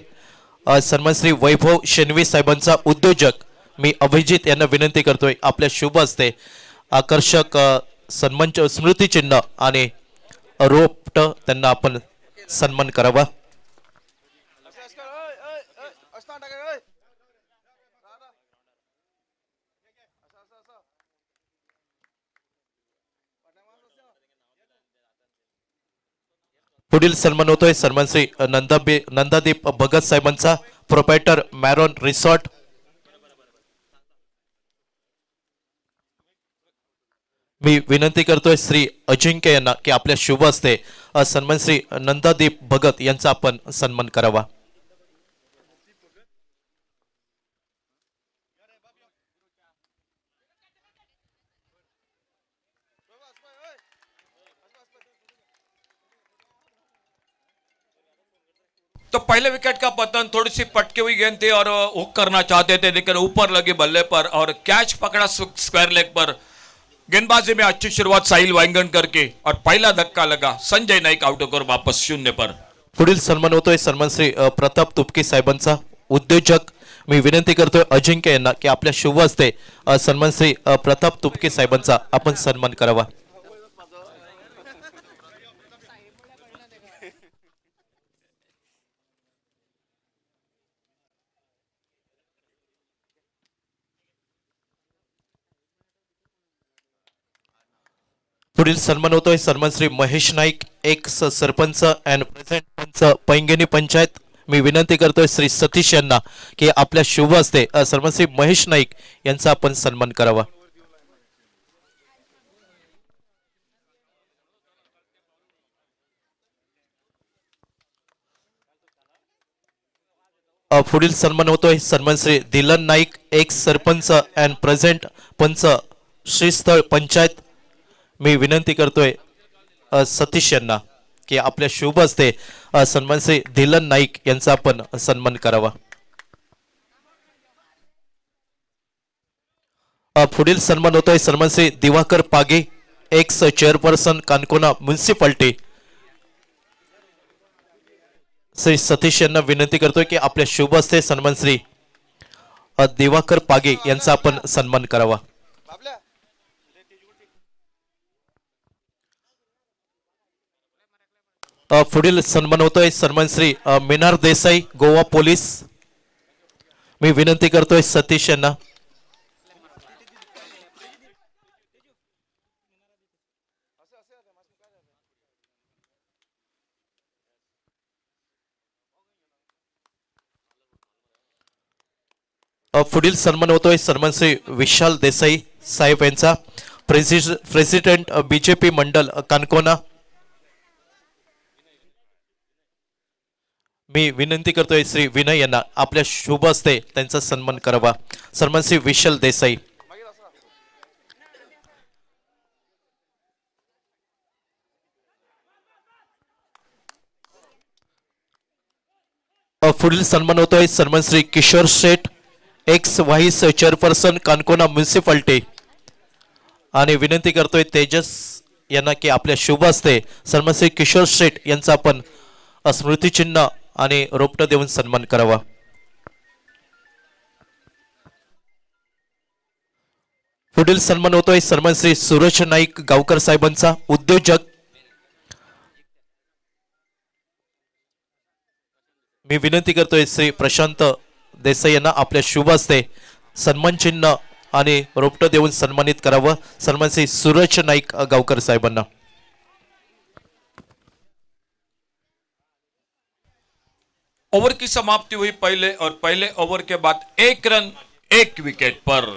सन्मान श्री वैभव शेनवी साहेबांचा उद्योजक. मी अभिजित यांना विनंती करतोय आपल्या शुभ हस्ते आकर्षक सन्मान स्मृती चिन्ह आणि रोपट त्यांना आपण सन्मान करावा. पुढील सन्मान होतोय सन्मान श्री नंदादीप भगत साहेबांचा प्रोपायटर मॅरोन रिसॉर्ट. मी विनंती करतोय श्री अजिंक्य यांना की आपल्या शुभ हस्ते सन्मान श्री नंदादीप भगत यांचा आपण सन्मान करावा. तो पहले विकेट का पतन थोड़ी सी पटकी हुई गेंद थी और हुक करना चाहते थे लेकिन ऊपर लगी बल्ले पर और कैच पकड़ा स्क्वायर लेग पर गेंदबाजी में अच्छी शुरुआत साहिल वांगणकर के और पहला धक्का लगा संजय नाईक आउट होकर वापस 0 पर। पुढील सन्मान होतोय सन्मान श्री प्रताप तुपके साहेबांचा उद्योजक मी विनंती करतोय अजिंक्य यांना की आपल्या शुभ हस्ते सन्मान श्री प्रताप तुपके साहेबांचा आपण सन्मान करावा। पुढील सन्मान होतोय सन्मान Shri Mahesh Naik x sarpanch and present पंच पैंगेनी पंचायत मी विनंती करतोय श्री सतीश यांना की आपल्या शुभ हस्ते सन्मान श्री महेश नाईक यांचा आपण सन्मान करावा। पुढील सन्मान होतोय सन्मान श्री दिलन Naik x sarpanch and present पंच श्रीस्थळ पंचायत मी विनंती करतोय सतीश यांना की आपल्या शुभ हस्ते सन्मान श्री दिलन नाईक यांचा आपण सन्मान करावा। पुढील सन्मान होतोय सन्मान श्री Diwakar Page ex chairperson Canacona municipality Shri Satish यांना विनंती करतोय की आपल्या शुभ हस्ते सन्मान श्री दिवाकर पागे यांचा आपण सन्मान करावा। पुढील सन्मान होतोय सन्मान श्री मिनार देसाई गोवा पोलीस मी विनंती करतोय सतीश यांना पुढील सन्मान होतोय सन्मान श्री विशाल देसाई साहेब यांचा प्रेसिडेंट बीजेपी मंडल कानकोना मी विनंती करतोय श्री विनय यांना आपल्या शुभ हस्ते त्यांचा सन्मान करावा। सन्मान श्री विशाल देसाई। पुढील सन्मान होतोय सन्मान श्री किशोर शेठ x vice chairperson Canacona municipality आणि विनंती करतोय तेजस यांना की आपल्या शुभ हस्ते सन्मान श्री किशोर शेठ यांचा आपण स्मृतिचिन्ह आणि रोपट देऊन सन्मान करावा। पुढील सन्मान होतोय सन्मान श्री सूरज नाईक गावकर साहेबांचा उद्योजक मी विनंती करतोय श्री प्रशांत देसाई यांना आपल्या शुभ हस्ते सन्मान चिन्ह आणि रोपट देऊन सन्मानित करावं। सन्मान श्री सूरज नाईक गावकर साहेबांना। ओवर की समाप्ति हुई पहले और पहले ओवर के बाद 1 रन 1 विकेट पर।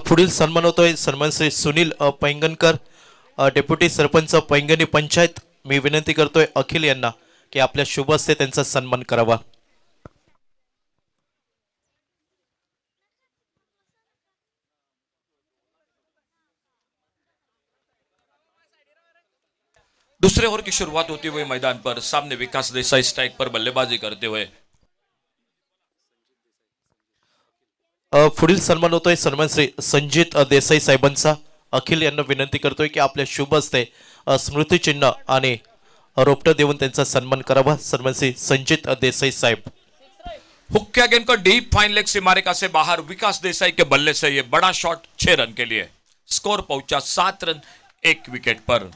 पुढील सन्मान होतोय सन्मान श्री सुनील पैंगणकर डेप्युटी सरपंच पैंगणी पंचायत मी विनंती करतोय अखिल यांना की आपल्या शुभ हस्ते त्यांचा सन्मान करावा। दूसरे ओवर की शुरुआत होती हुई मैदान पर सामने विकास देसाई स्ट्राइक पर बल्लेबाजी करते हुए। पुढील सन्मान होतोय सन्मान श्री संजित देसाई साहेबांचा अखिल यांना विनंती करतोय की आपल्या शुभ हस्ते स्मृतिचिन्ह आणि रोपट देऊन त्यांचा सन्मान करावा। सन्मान श्री संजित देसाई साहेब। हुक्का गेंद को डीप फाइन लेग सीमारेखा से बाहर विकास देसाई के बल्ले से ये बड़ा शॉट 6 रन के लिए। स्कोर पहुंचा 7 रन 1 विकेट पर।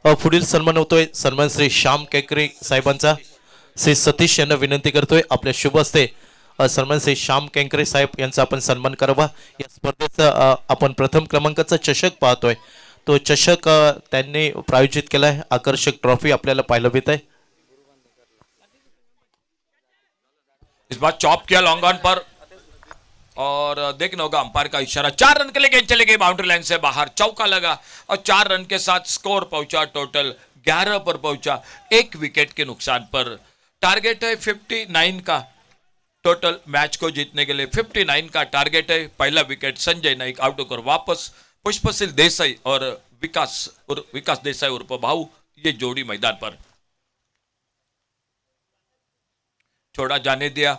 पुढील सन्मान होतोय सन्मान श्री श्याम केकरे साहेबांचा श्री सतीश यांना विनंती करतोय आपल्या शुभ हस्ते सन्मान श्री श्याम केंकरे साहेब यांचा आपण सन्मान करावा। या स्पर्धेचा आपण प्रथम क्रमांकाचा चषक पाहतोय तो चषक त्यांनी प्रायोजित केला आहे. आकर्षक ट्रॉफी आपल्याला पाहायला मिळत आहे. इस बार चॉप किया लॉन्ग ऑन पर और देखना होगा अंपायर का इशारा. 4 रन के लिए गेंद चली गई बाउंड्री लाइन से बाहर, चौका लगा और 4 रन के साथ स्कोर पहुंचा टोटल 11 पर पहुंचा, 1 विकेट के नुकसान पर. टारगेट है 59 का. टोटल मैच को जीतने के लिए 59 का टारगेट है. पहला विकेट संजय नाइक आउट होकर वापस. पुष्पशील देसाई और विकास देसाई उर्फ भाऊ ये जोड़ी मैदान पर. छोड़ा जाने दिया.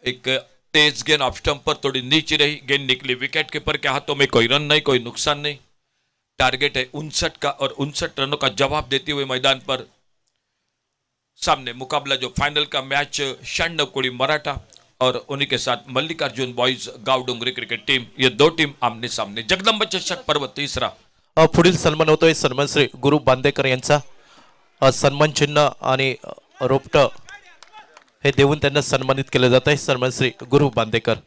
एक तेज गेंद ऑफ स्टंप पर थोड़ी नीचे रही, गेंद निकली विकेट कीपर के हाथों में. कोई रन नहीं, कोई नुकसान नहीं. टारगेट है 59 का और 59 रनों का जवाब देते हुए मैदान पर सामने मुकाबला जो फाइनल का मैच शांडवकोड़ी मराठा और उन्हीं के साथ मल्लिकार्जुन बॉयज गाव डोंगरी क्रिकेट टीम. ये 2 टीम आमने सामने. जगदंब चषक पर्व 3. पुढील सन्मान होतोय सन्मान श्री गुरु बांदेकर यांचा. सन्मान चिन्ह आणि रोपट हे देऊन त्यांना सन्मानित केलं जात आहे. सन्मान श्री गुरु बांदेकर.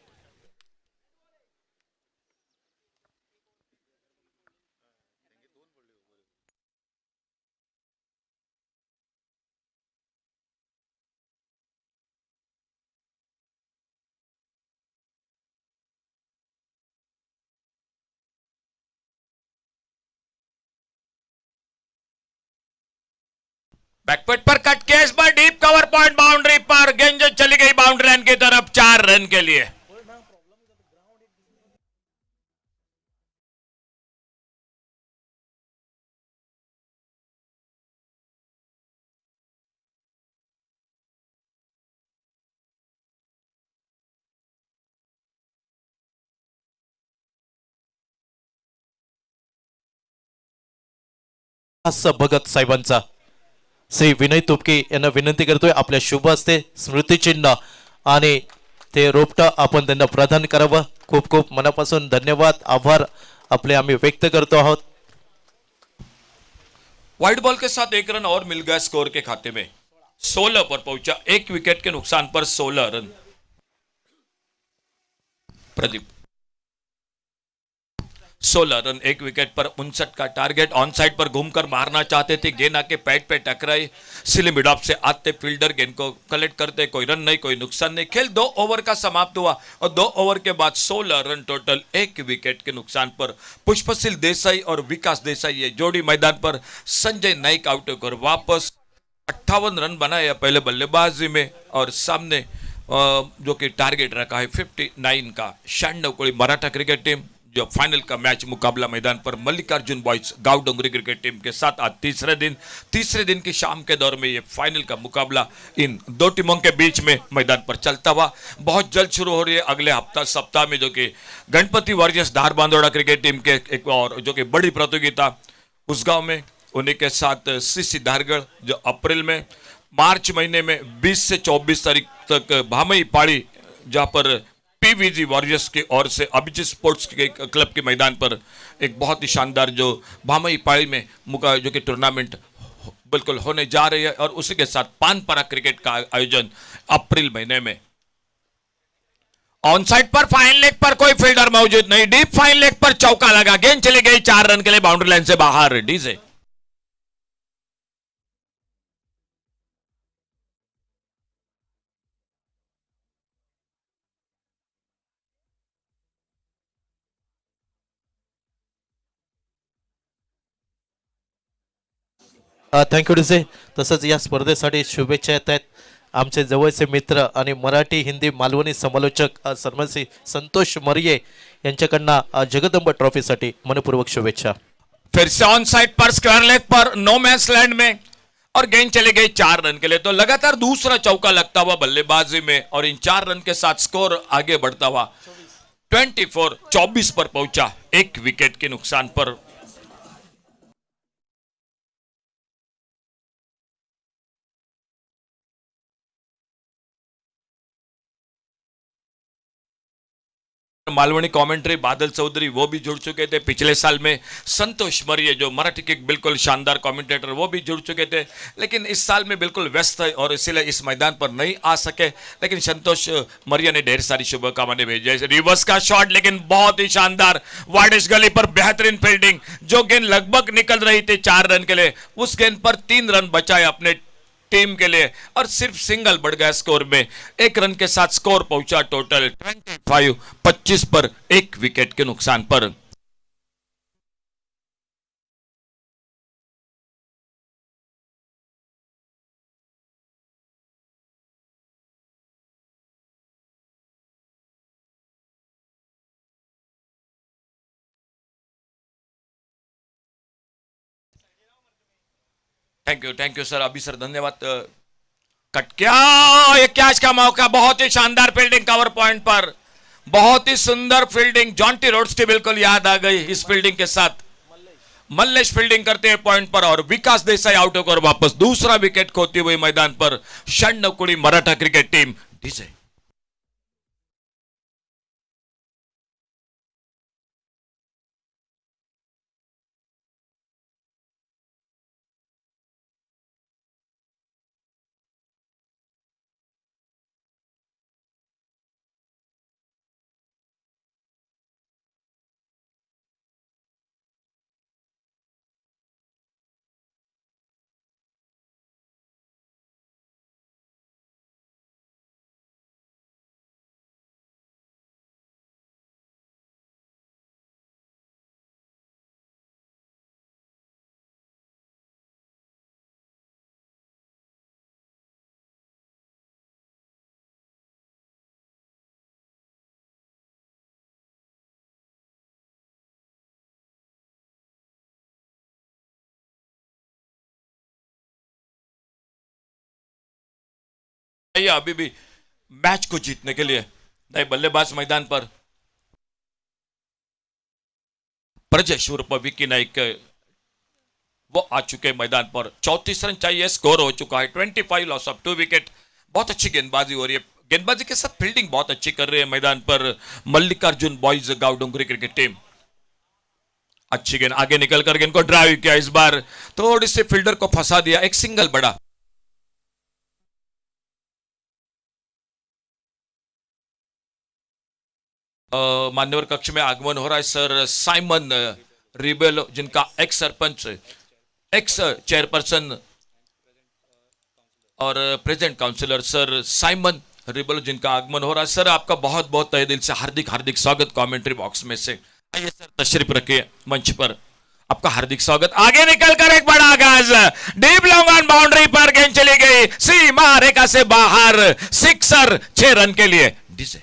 बैकफुट पर कट किया, इस बार डीप कवर पॉइंट बाउंड्री पर गेंद जो चली गई बाउंड्री लाइन की तरफ 4 रन के लिए. भगत साहेबांचा श्री विनय तुपके यांना विनंती करतोय आपल्या शुभ हस्ते स्मृतिचिन्ह आणि ते रोपट आपण त्यांना प्रदान करावं. खूप खूप मनापासून धन्यवाद, आभार आपले आम्ही व्यक्त करतो आहोत. व्हाइट बॉल के साथ 1 रन और मिल गया स्कोर के खाते में. 16 पर पहुंचा, 1 विकेट के नुकसान पर 16 रन. प्रदीप 16 रन, 1 विकेट पर 59 का टारगेट. ऑन साइड पर घूमकर मारना चाहते थे, गेंद आके पैड पे टकराई. सिली मिड ऑफ से आते फील्डर गेंद को कलेक्ट करते. कोई रन नहीं, कोई नुकसान नहीं. खेल 2 ओवर का समाप्त हुआ और 2 ओवर के बाद 16 रन टोटल, 1 विकेट के नुकसान पर. पुष्पशील देसाई और विकास देसाई ये जोड़ी मैदान पर. संजय नाइक आउट होकर वापस. 58 रन बनाया पहले बल्लेबाजी में और सामने जो कि टारगेट रखा है 59 का. शांडवकोड़ी मराठा क्रिकेट टीम जो फाइनल का मैच मुकाबला मैदान पर मल्लिकार्जुन बॉयज गांव डोंगरी क्रिकेट टीम के साथ आज तीसरे दिन की शाम के दौर में ये फाइनल का मुकाबला इन 2 टीमों के बीच में मैदान पर चलता हुआ बहुत जल्द शुरू हो रही है. अगले सप्ताह में जो कि गणपति वॉरियर्स धार बांदोड़ा क्रिकेट टीम के एक और जो कि बड़ी प्रतियोगिता उस गांव में, उन्हीं के साथ सीसी धारगढ़ जो अप्रैल में, मार्च महीने में 20 से 24 तारीख तक भामई पाड़ी जहां पर पीवीजी वॉरियर्स की ओर से अभिजीत स्पोर्ट्स के क्लब के मैदान पर एक बहुत ही शानदार जो भामई पाड़ी में जो कि टूर्नामेंट बिल्कुल होने जा रही है. और उसी के साथ पानपरा क्रिकेट का आयोजन अप्रैल महीने में. ऑन साइड पर फाइन लेग पर कोई फील्डर मौजूद नहीं. डीप फाइन लेग पर चौका लगा, गेंद चली गई 4 रन के लिए बाउंड्री लाइन से बाहर. DJ thank you DJ. तसंच या स्पर्धेसाठी शुभेच्छा येत आहेत आमचे जवळचे मित्र आणि मराठी हिंदी मालवणी समालोचक सन्मान श्री संतोष मरिये यांच्याकडनं जगदंब ट्रॉफीसाठी मनपूर्वक शुभेच्छा. फिर से ऑन साइड पर स्क्वायर लेग पर नो मैच लैंड में और गेंद चली गई 4 रन के लिए. तो लगातार दूसरा चौका लगता हुआ बल्लेबाजी में और इन 4 रन के साथ स्कोर आगे बढ़ता हुआ 24 पर पहुंचा, 1 विकेट के नुकसान पर. मालवणी कमेंट्री बादल चौधरी वो भी जुड़ चुके थे पिछले साल में। संतोष मरिये जो मराठी के बिल्कुल शानदार कमेंटेटर वो भी जुड़ चुके थे, लेकिन इस साल में बिल्कुल व्यस्त है और इसीलिए इस मैदान पर नहीं आ सके। लेकिन संतोष मरिये ने ढेर सारी शुभकामनाएं भेजी। जैसे रिवर्स का शॉट लेकिन बहुत ही शानदार, वाइडिश गली पर बेहतरीन फील्डिंग। जो गेंद लगभग निकल रही थी 4 रन के लिए, उस गेंद पर 3 रन बचाए अपने टीम के लिए और सिर्फ सिंगल बढ़ गया स्कोर में। 1 रन के साथ स्कोर पहुंचा टोटल 25 पर 1 विकेट के नुकसान पर। थैंक यू सर, अभी सर धन्यवाद। कट क्या, ये कैच का मौका, बहुत ही शानदार फील्डिंग कवर पॉइंट पर, बहुत ही सुंदर फील्डिंग। जॉन्टी रोड्स की बिल्कुल याद आ गई इस फील्डिंग के साथ। मल्लेश फील्डिंग करते हैं पॉइंट पर और विकास देसाई आउट होकर वापस दूसरा विकेट खोती हुई मैदान पर। 96 मराठा क्रिकेट टीम डीजे। अभी भी मैच को जीतने के लिए नए बल्लेबाज मैदान पर। ब्रजेश उर्फ विक्की नाइक वो आ चुके मैदान पर। 34 रन चाहिए, स्कोर हो चुका है 25, लॉस ऑफ 2 विकेट। बहुत अच्छी गेंदबाजी हो रही है, गेंदबाजी के साथ फील्डिंग बहुत अच्छी कर रही है मैदान पर मल्लिकार्जुन बॉयज गांव डोंगरी क्रिकेट टीम। अच्छी गेंद आगे निकल कर गेंद को ड्राइव किया, इस बार थोड़ी सी फील्डर को फंसा दिया, एक सिंगल बड़ा। मान्यवर कक्ष में आगमन हो रहा है सर साइमन रिबेलो, जिनका एक्स सरपंच, एक्स चेयरपर्सन और present councillor sir Simon Rebello, जिनका आगमन हो रहा है। सर आपका बहुत बहुत तहे दिल से हार्दिक हार्दिक स्वागत कमेंट्री बॉक्स में से। आइए सर तशरीफ रखिए मंच पर, आपका हार्दिक स्वागत। आगे निकलकर एक बड़ा आगाज, डीप लॉन्ग ऑन बाउंड्री पर गेंद चली गई सीमा रेखा से बाहर, सिक्सर 6 रन के लिए डीजे।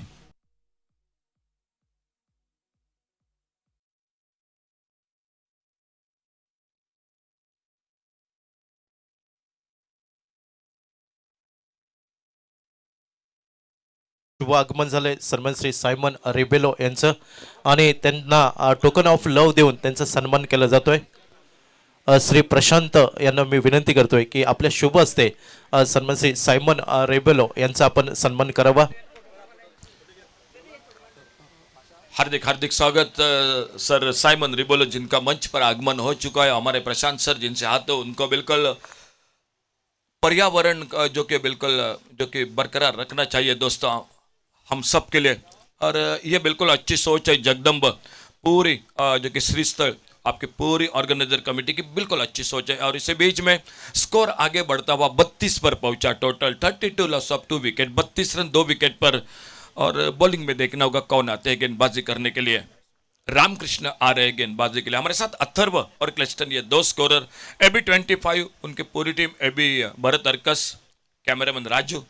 शुभ आगमन झालंय सन्मान श्री सायमन रिबेलो यांचं आणि त्यांना टोकन ऑफ लव देऊन त्यांचा सन्मान केला जातोय। श्री प्रशांत यांना मी विनंती करतोय की आपल्या शुभ हस्ते सन्मान श्री सायमन रिबेलो यांचा आपण सन्मान करावा। हार्दिक हार्दिक स्वागत सर साइमन रिबेलो, जिनका मंच पर आगमन हो चुका है। हमारे प्रशांत सर जिनसे हाथों उनको बिल्कुल पर्यावरण जो कि बरकरार रखना चाहिए दोस्तों हम सब के लिए, और ये बिल्कुल अच्छी सोच है जगदम्ब पूरी जो कि श्री स्थल आपकी पूरी ऑर्गेनाइजर कमेटी की बिल्कुल अच्छी सोच है। और इसी बीच में स्कोर आगे बढ़ता हुआ 32 पर पहुंचा, total 32 loss of 2 wicket, 32 run 2 wicket पर। और बॉलिंग में देखना होगा कौन आते हैं गेंदबाजी करने के लिए। रामकृष्ण आ रहे हैं गेंदबाजी के लिए, हमारे साथ अथर्व और क्लिस्टन, ये 2 स्कोरर। एबी 25 उनकी पूरी टीम, एबी भरत अर्कस, कैमरामैन राजू।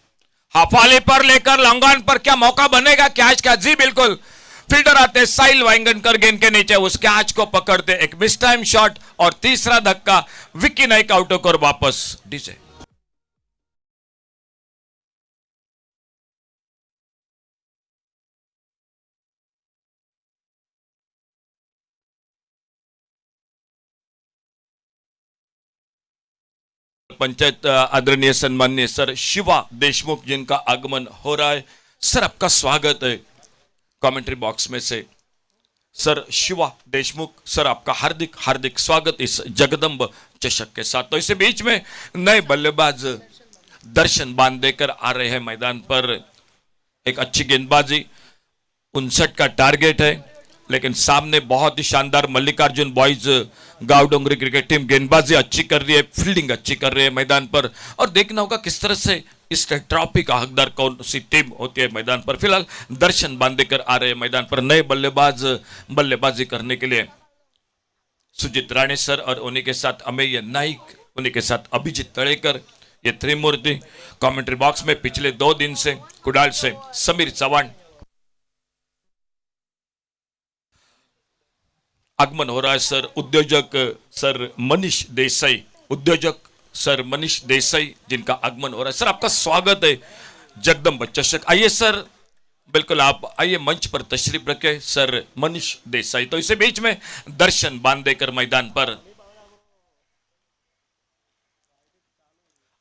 हाफाली पर लेकर लॉन्ग ऑन पर क्या मौका बनेगा कैच का? जी बिल्कुल, फील्डर आते साइल वाइंगनकर गेंद के नीचे उस कैच को पकड़ते, एक मिस टाइम शॉट और तीसरा धक्का, विक्की नाइक आउट होकर वापस डीजे। पंचायत आदरणीय सम्माननीय सर शिवा देशमुख, जिनका आगमन हो रहा है। सर आपका स्वागत है। कमेंट्री बॉक्स में से सर शिवा देशमुख सर, आपका हार्दिक हार्दिक स्वागत इस जगदम्ब चषक के साथ। तो इसी बीच में नए बल्लेबाज दर्शन बांध देकर आ रहे हैं मैदान पर। एक अच्छी गेंदबाजी, 59 का टारगेट है, लेकिन सामने बहुत ही शानदार मल्लिकार्जुन बॉयज गांव डोंगरी क्रिकेट टीम गेंदबाजी अच्छी कर रही है, फील्डिंग अच्छी कर रही है मैदान पर। और देखना होगा किस तरह से इस ट्रॉफी का हकदार कौन सी टीम होती है मैदान पर। फिलहाल दर्शन बांदेकर आ रहे हैं मैदान पर नए बल्लेबाज बल्लेबाजी करने के लिए। सुजीत राणे सर और उन्हीं के साथ अमेय नाइक, उन्हीं के साथ अभिजीत तड़ेकर, ये त्रिमूर्ति। कमेंट्री बॉक्स में पिछले 2 दिन से कुडाल से समीर चौहान। आगमन हो रहा है सर उद्योजक सर मनीष देसाई, उद्योजक सर मनीष देसाई जिनका आगमन हो रहा है। सर आपका स्वागत है जगदम्ब चषक। आइए सर, बिल्कुल आप आइए मंच पर तशरीफ रखें सर मनीष देसाई। तो इसी बीच में दर्शन बांदेकर मैदान पर।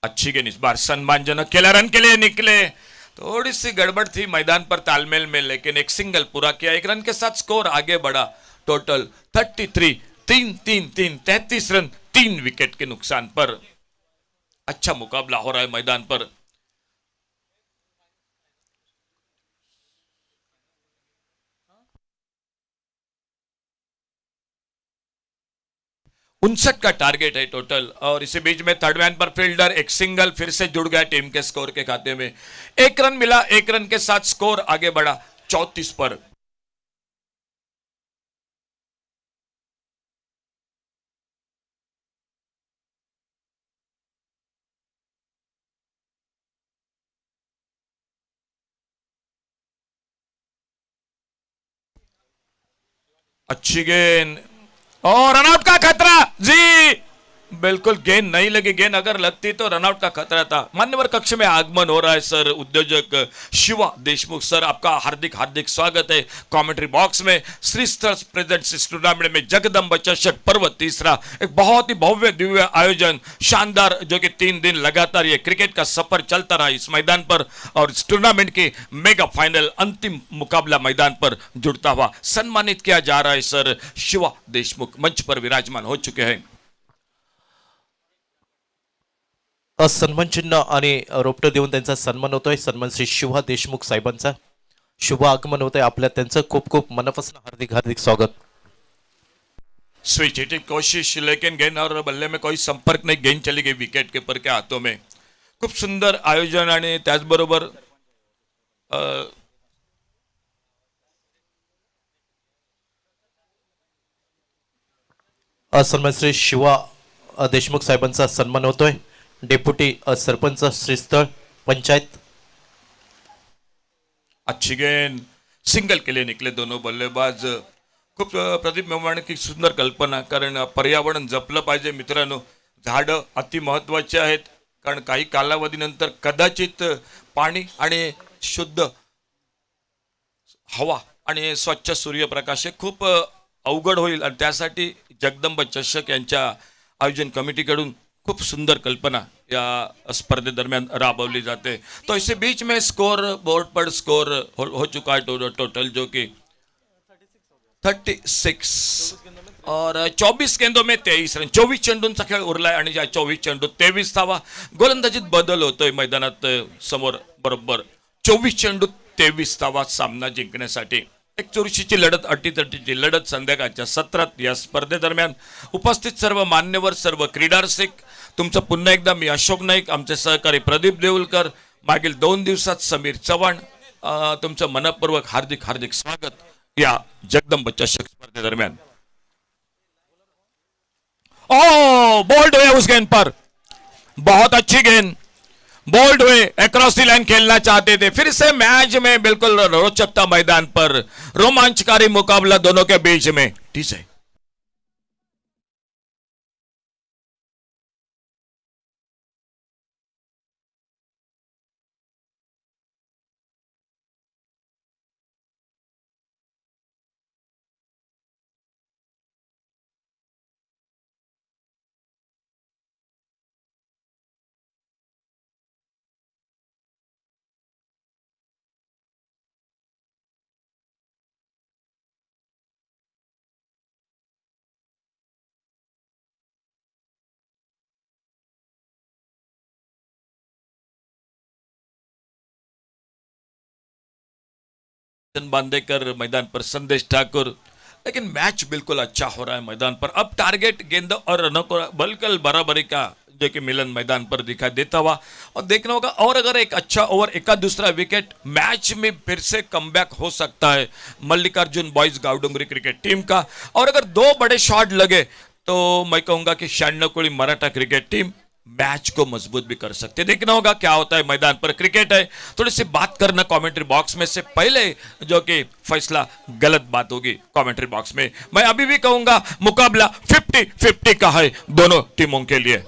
अच्छी गेंद इस बार सम्मानजनक खेला, रन के लिए निकले। थोड़ी सी गड़बड़ थी मैदान पर तालमेल में, लेकिन एक सिंगल पूरा किया। एक रन के साथ स्कोर आगे बढ़ा। टोटल 33, 33 रन 3 विकेट के नुकसान पर। अच्छा मुकाबला हो रहा है मैदान पर। उनसठ का टारगेट है टोटल। और इसी बीच में थर्ड मैन पर फील्डर एक सिंगल फिर से जुड़ गया टीम के स्कोर के खाते में। 1 रन मिला, 1 रन के साथ स्कोर आगे बढ़ा 34 पर। अच्छी गेंद और रनआउट का खतरा। जी बिल्कुल, गेंद नहीं लगी, गेंद अगर लगती तो रनआउट का खतरा था। मान्यवर कक्ष में आगमन हो रहा है सर उद्योजक शिवा देशमुख सर, आपका हार्दिक हार्दिक स्वागत है कमेंट्री बॉक्स में। श्री स्टर्स प्रेजेंट्स इस टूर्नामेंट में जगदम्ब चषक पर्व तीसरा, एक बहुत ही भव्य दिव्य आयोजन, शानदार, जो कि 3 दिन लगातार ये क्रिकेट का सफर चलता रहा इस मैदान पर। और इस टूर्नामेंट के मेगा फाइनल अंतिम मुकाबला मैदान पर जुड़ता हुआ सम्मानित किया जा रहा है सर शिवा देशमुख मंच पर विराजमान हो चुके हैं। सन्मान चिन्ह आणि रोपटं देऊन त्यांचा सन्मान होतोय सन्मान श्री शिवा देशमुख साहेबांचा शुभ आगमन होत आहे आपल्या त्यांचं खूप खूप मनापासून हार्दिक हार्दिक स्वागत। स्विच हिटिंग कोशिश, लेकिन गेंद और बल्ले में कोई संपर्क नहीं, गेंद चली गई विकेट कीपर के हाथों में। खूप सुंदर आयोजन आणि त्याचबरोबर सन्मान श्री शिवा देशमुख साहेबांचा सन्मान होतोय। डेप्युटी सरपंच श्रीस्थळ पंचायत। अच्छी गेंद, सिंगल के लिए निकले दोनों बल्लेबाज। खूप प्रदीप मेवाणे की सुंदर कल्पना, कारण पर्यावरण जपलं पाहिजे मित्रांनो, झाडं अति महत्वाचे आहेत, कारण काही कालावधीनंतर कदाचित पाणी आणि शुद्ध हवा आणि स्वच्छ सूर्यप्रकाश हे खूप अवघड होईल। आणि त्यासाठी जगदंब चषक यांच्या आयोजन कमिटीकडून खूप सुंदर कल्पना या स्पर्धेदरम्यान राबवली जाते। तो इसी बीच में स्कोर बोर्ड पर स्कोर हो चुका है टोटल जो कि 36 और 24 गेंदों में 23 रन। 24 चेंडूंचा खेळ उरलाय आणि या 24 चेंडू 23 धावा। गोलंदाजीत बदल होतोय मैदानात समोर, बरोबर 24 चेंडू 23 धावा सामना जिंकण्यासाठी। एक चुरशीची लढत, अटीतटीची लढत संध्याकाळच्या सत्रात या स्पर्धेदरम्यान उपस्थित सर्व मान्यवर, सर्व क्रीडारसिक, तुमचं पुन्हा एकदा मी अशोक नाईक, आमचे सहकारी प्रदीप देऊलकर, मागील 2 दिवसात समीर चव्हाण, तुमचं मनपूर्वक हार्दिक हार्दिक स्वागत या जगदंब चषक स्पर्धेदरम्यान। ओ बोल्ड हुए उस गेंद पर, बहुत अच्छी गेंद, बोल्ड हुए, अक्रॉस दी लाइन खेलना चाहते थे। फिर से मैच में बिल्कुल रोचकता मैदान पर, रोमांचकारी मुकाबला दोनों के बीच में। ठीक है। बांदेकर मैदान पर, संदेश ठाकुर। लेकिन मैच बिल्कुल अच्छा हो रहा है मैदान पर। अब टारगेट गेंदों और रनों को बल्कि बराबरी का जो कि मिलन मैदान पर दिखाई देता हुआ और देखना होगा। और अगर एक अच्छा ओवर, एक दूसरा विकेट, मैच में फिर से कमबैक हो सकता है Mallikarjun boys Gawdongri cricket team का। और अगर दो बड़े शॉट लगे तो मैं कहूंगा कि शाण्यकोळी मराठा क्रिकेट टीम मैच को मजबूत भी कर सकते हैं। देखना होगा क्या होता है मैदान पर। क्रिकेट है, थोड़ी सी बात करना कमेंट्री बॉक्स में से पहले, जो कि फैसला गलत बात होगी कमेंट्री बॉक्स में। मैं अभी भी कहूंगा मुकाबला 50-50 का है दोनों टीमों के लिए।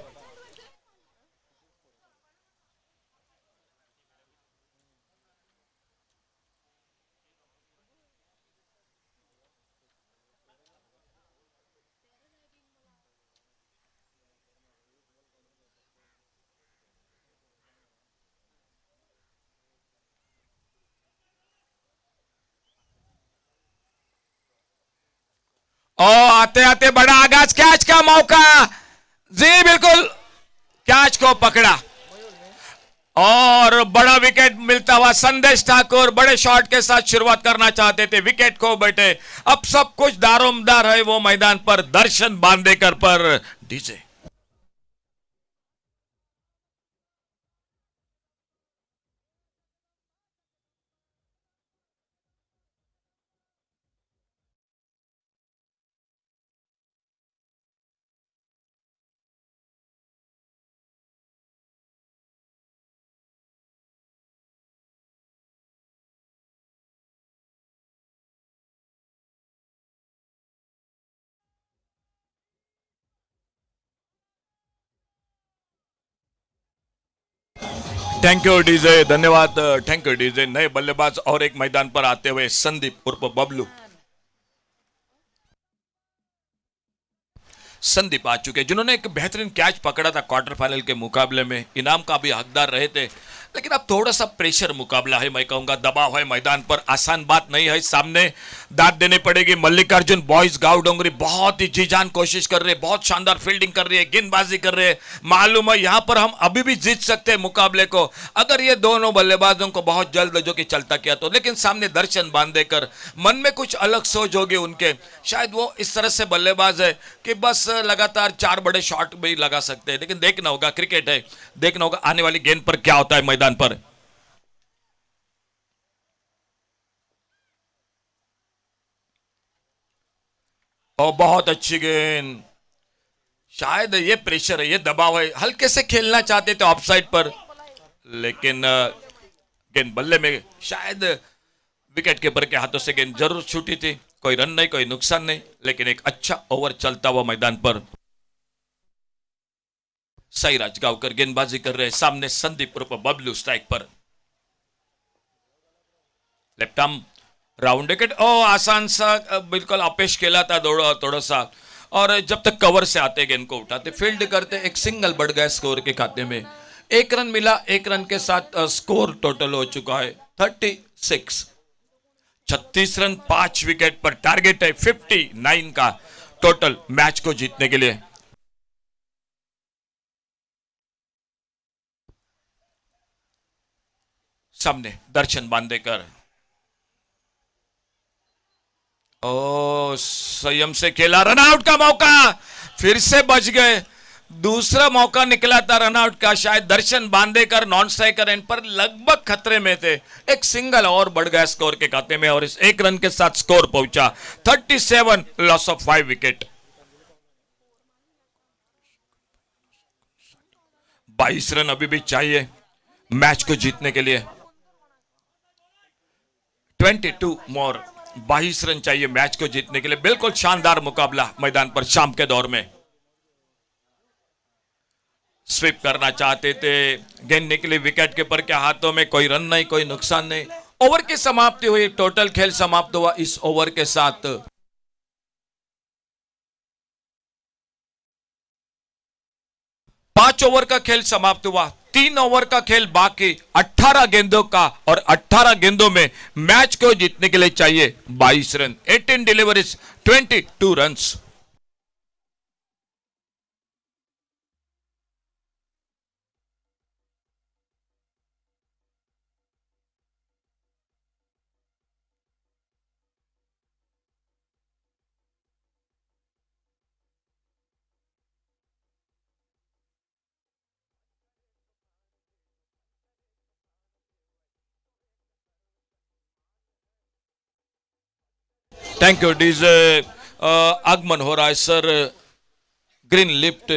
ओ आते आते बड़ा आगाज, कैच का मौका। जी बिल्कुल, कैच को पकड़ा और बड़ा विकेट मिलता हुआ। संदेश ठाकुर बड़े शॉट के साथ शुरुआत करना चाहते थे, विकेट खो बैठे। अब सब कुछ दारोमदार है वो मैदान पर, दर्शन बांदेकर पर। डीजे थैंक यू डीजे, धन्यवाद। Thank you DJ. नए बल्लेबाज और एक मैदान पर आते हुए संदीप उर्फ बबलू। संदीप आ चुके जिन्होंने एक बेहतरीन कैच पकड़ा था क्वार्टर फाइनल के मुकाबले में, इनाम का भी हकदार रहे थे। लेकिन अब थोड़ा सा प्रेशर मुकाबला है, मैं कहूंगा दबाव है मैदान पर, आसान बात नहीं है। सामने दाद देनी पड़ेगी मल्लिकार्जुन बॉयज गावडोंगरी, बहुत ही जीजान कोशिश कर रहे हैं, बहुत शानदार फील्डिंग कर रही है, गेंदबाजी कर रहे हैं। मालूम है यहां पर हम अभी भी जीत सकते हैं मुकाबले को अगर ये दोनों बल्लेबाजों को बहुत जल्द जो कि चलता किया तो। लेकिन सामने दर्शन बांदेकर, मन में कुछ अलग सोच होगी उनके, शायद वो इस तरह से बल्लेबाज है कि बस लगातार 4 बड़े शॉट भी लगा सकते हैं। लेकिन देखना होगा, क्रिकेट है, देखना होगा आने वाली गेंद पर क्या होता है मैदान पर। और बहुत अच्छी गेंद, शायद ये प्रेशर है, ये दबाव है, हल्के से खेलना चाहते थे ऑफसाइड पर। लेकिन गेंद बल्ले में, शायद विकेट कीपर के हाथों से गेंद जरूर छूटी थी। कोई रन नहीं, कोई नुकसान नहीं, लेकिन एक अच्छा ओवर चलता हुआ मैदान पर। सही राजगांवकर गेंदबाजी कर रहे हैं, सामने संदीप उर्फ बबलू स्ट्राइक पर। लेफ्ट आर्म राउंड विकेट, ओ आसान सा, बिल्कुल अपेश खेला था थोड़ा सा। और जब तक कवर से आते गेंद को उठाते, फील्ड करते, एक सिंगल बढ़ गया स्कोर के खाते में। 1 रन मिला, 1 रन के साथ स्कोर टोटल हो चुका है 36। 36 रन 5 विकेट पर, टारगेट है 59 का टोटल मैच को जीतने के लिए। सामने दर्शन बांदेकर, ओ संयम से खेला, रनआउट का मौका, फिर से बच गए। दूसरा मौका निकला था रनआउट का, शायद दर्शन बांदेकर नॉन स्ट्राइकर एंड पर लगभग खतरे में थे। एक सिंगल और बढ़ गया स्कोर के खाते में और इस 1 रन के साथ स्कोर पहुंचा 37, लॉस ऑफ 5 विकेट। 22 रन अभी भी चाहिए मैच को जीतने के लिए। 22 मोर, 22 रन चाहिए मैच को जीतने के लिए। बिल्कुल शानदार मुकाबला मैदान पर शाम के दौर में। स्वीप करना चाहते थे, गेंद निकली विकेट कीपर के हाथों में, कोई रन नहीं, कोई नुकसान नहीं। ओवर की समाप्ति हुई, टोटल खेल समाप्त हुआ इस ओवर के साथ। 5 ओवर का खेल समाप्त हुआ, 3 ओवर का खेल बाकी, 18 गेंदों का, और 18 गेंदों में मैच को जीतने के लिए चाहिए 22 run. 18 deliveries, 22 runs. Thank you DJ आगमन हो रहा है sir green lift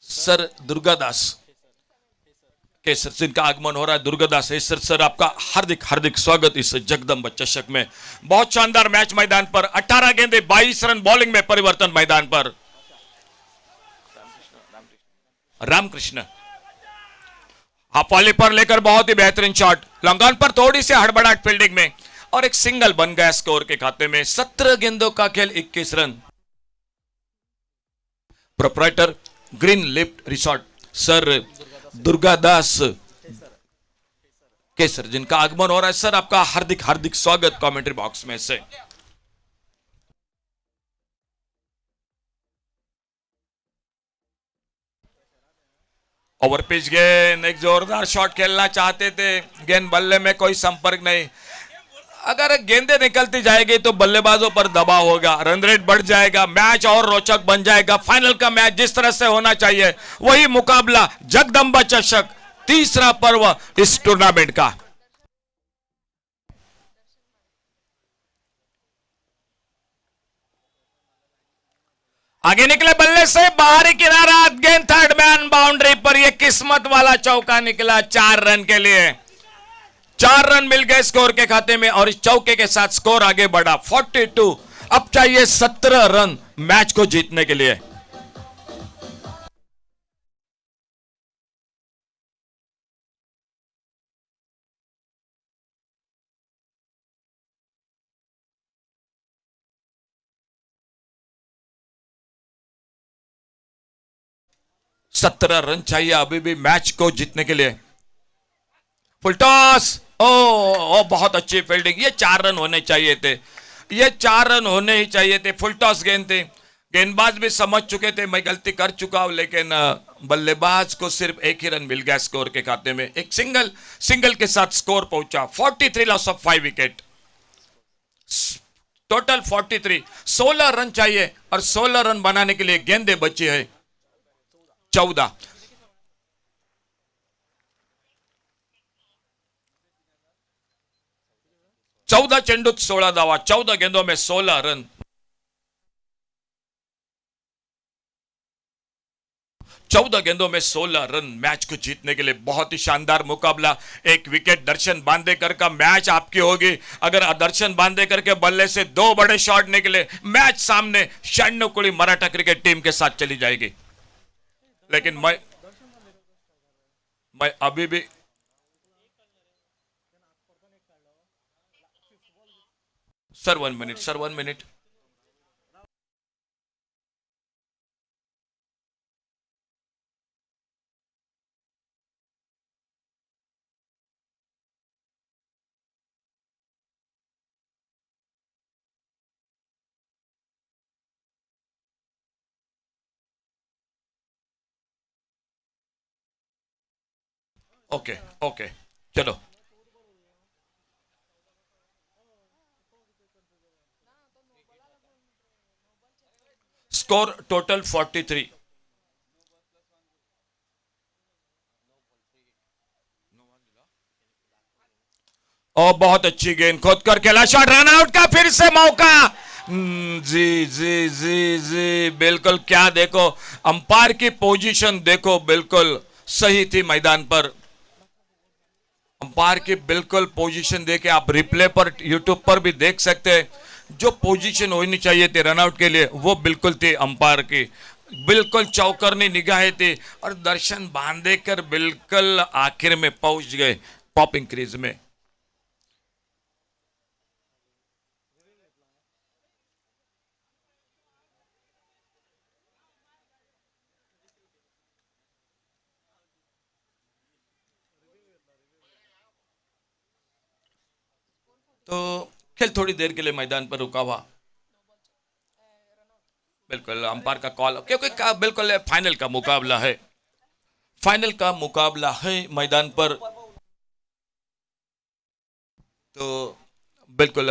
sir Durgadas Kesar जिनका आगमन हो रहा है दुर्गादास है सर आपका हार्दिक हार्दिक स्वागत इस जगदम्ब चषक में। बहुत शानदार मैच मैदान पर 18 गेंदे 22 रन बॉलिंग में परिवर्तन मैदान पर। रामकृष्ण हाफ वाले पर लेकर बहुत ही बेहतरीन शॉट, लॉन्ग ऑन पर थोड़ी सी हड़बड़ाहट फील्डिंग में और एक सिंगल बन गया स्कोर के खाते में। 17 गेंदों का खेल 21 run. Proprietor green lift resort sir Durgadas Kesar जिनका आगमन हो रहा है सर आपका हार्दिक हार्दिक स्वागत कमेंट्री बॉक्स में से। ओवर पिच गेंद, एक जोरदार शॉट खेलना चाहते थे, गेंद बल्ले में कोई संपर्क नहीं। अगर गेंदें निकलती जाएगी तो बल्लेबाजों पर दबाव होगा, रन रेट बढ़ जाएगा, मैच और रोचक बन जाएगा। फाइनल का मैच जिस तरह से होना चाहिए वही मुकाबला जगदम्बा चषक तीसरा पर्व इस टूर्नामेंट का। आगे निकले बल्ले से बाहरी किनारा, गेंद थर्ड मैन बाउंड्री पर, यह किस्मत वाला चौका निकला 4 रन के लिए। 4 रन मिल गए स्कोर के खाते में और इस चौके के साथ स्कोर आगे बढ़ा 42। अब चाहिए 17 रन मैच को जीतने के लिए। सत्रह रन चाहिए अभी भी मैच को जीतने के लिए। फुल टॉस, ओ बहुत अच्छी फील्डिंग, ये 4 रन होने चाहिए थे, ये 4 रन होने ही चाहिए थे। फुल टॉस गेंद थे, गेंदबाज भी समझ चुके थे मैं गलती कर चुका हूं, लेकिन बल्लेबाज को सिर्फ एक ही रन मिल गया स्कोर के खाते में। एक सिंगल के साथ स्कोर पहुंचा 43 loss of 5 wicket, total 43। 16 run चाहिए और 16 रन बनाने के लिए गेंदें बची है 14। चेंडूत 16 धावा, 14 गेंदों में 16 रन। 14 गेंदों में 16 रन मैच को जीतने के लिए बहुत ही शानदार मुकाबला। एक विकेट दर्शन बांदेकर का मैच आपकी होगी। अगर दर्शन बांदेकर के बल्ले से 2 बड़े शॉट निकले, मैच सामने शरणकुड़ी मराठा क्रिकेट टीम के साथ चली जाएगी। लेकिन मैं अभी भी sir 1 minute sir 1 minute. Okay okay चलो। Score total 43। और बहुत अच्छी गेंद खोद कर खेला शॉट, रन आउट का फिर से मौका। जी जी जी जी बिल्कुल, क्या देखो अंपायर की पोजीशन देखो, बिल्कुल सही थी मैदान पर। अंपायर की बिल्कुल पोजीशन देके आप रिप्ले पर यूट्यूब पर भी देख सकते हैं, जो पोजीशन होनी चाहिए थी रनआउट के लिए वो बिल्कुल थी अंपायर की। बिल्कुल चौकरनी निगाहें थी और दर्शन बांधेकर बिल्कुल आखिर में पहुंच गए पॉपिंग क्रीज में। तो खेल थोड़ी देर के लिए मैदान पर रुका हुआ, बिल्कुल अंपायर का कॉल, क्योंकि बिल्कुल फाइनल का मुकाबला है, फाइनल का मुकाबला है मैदान पर। तो बिल्कुल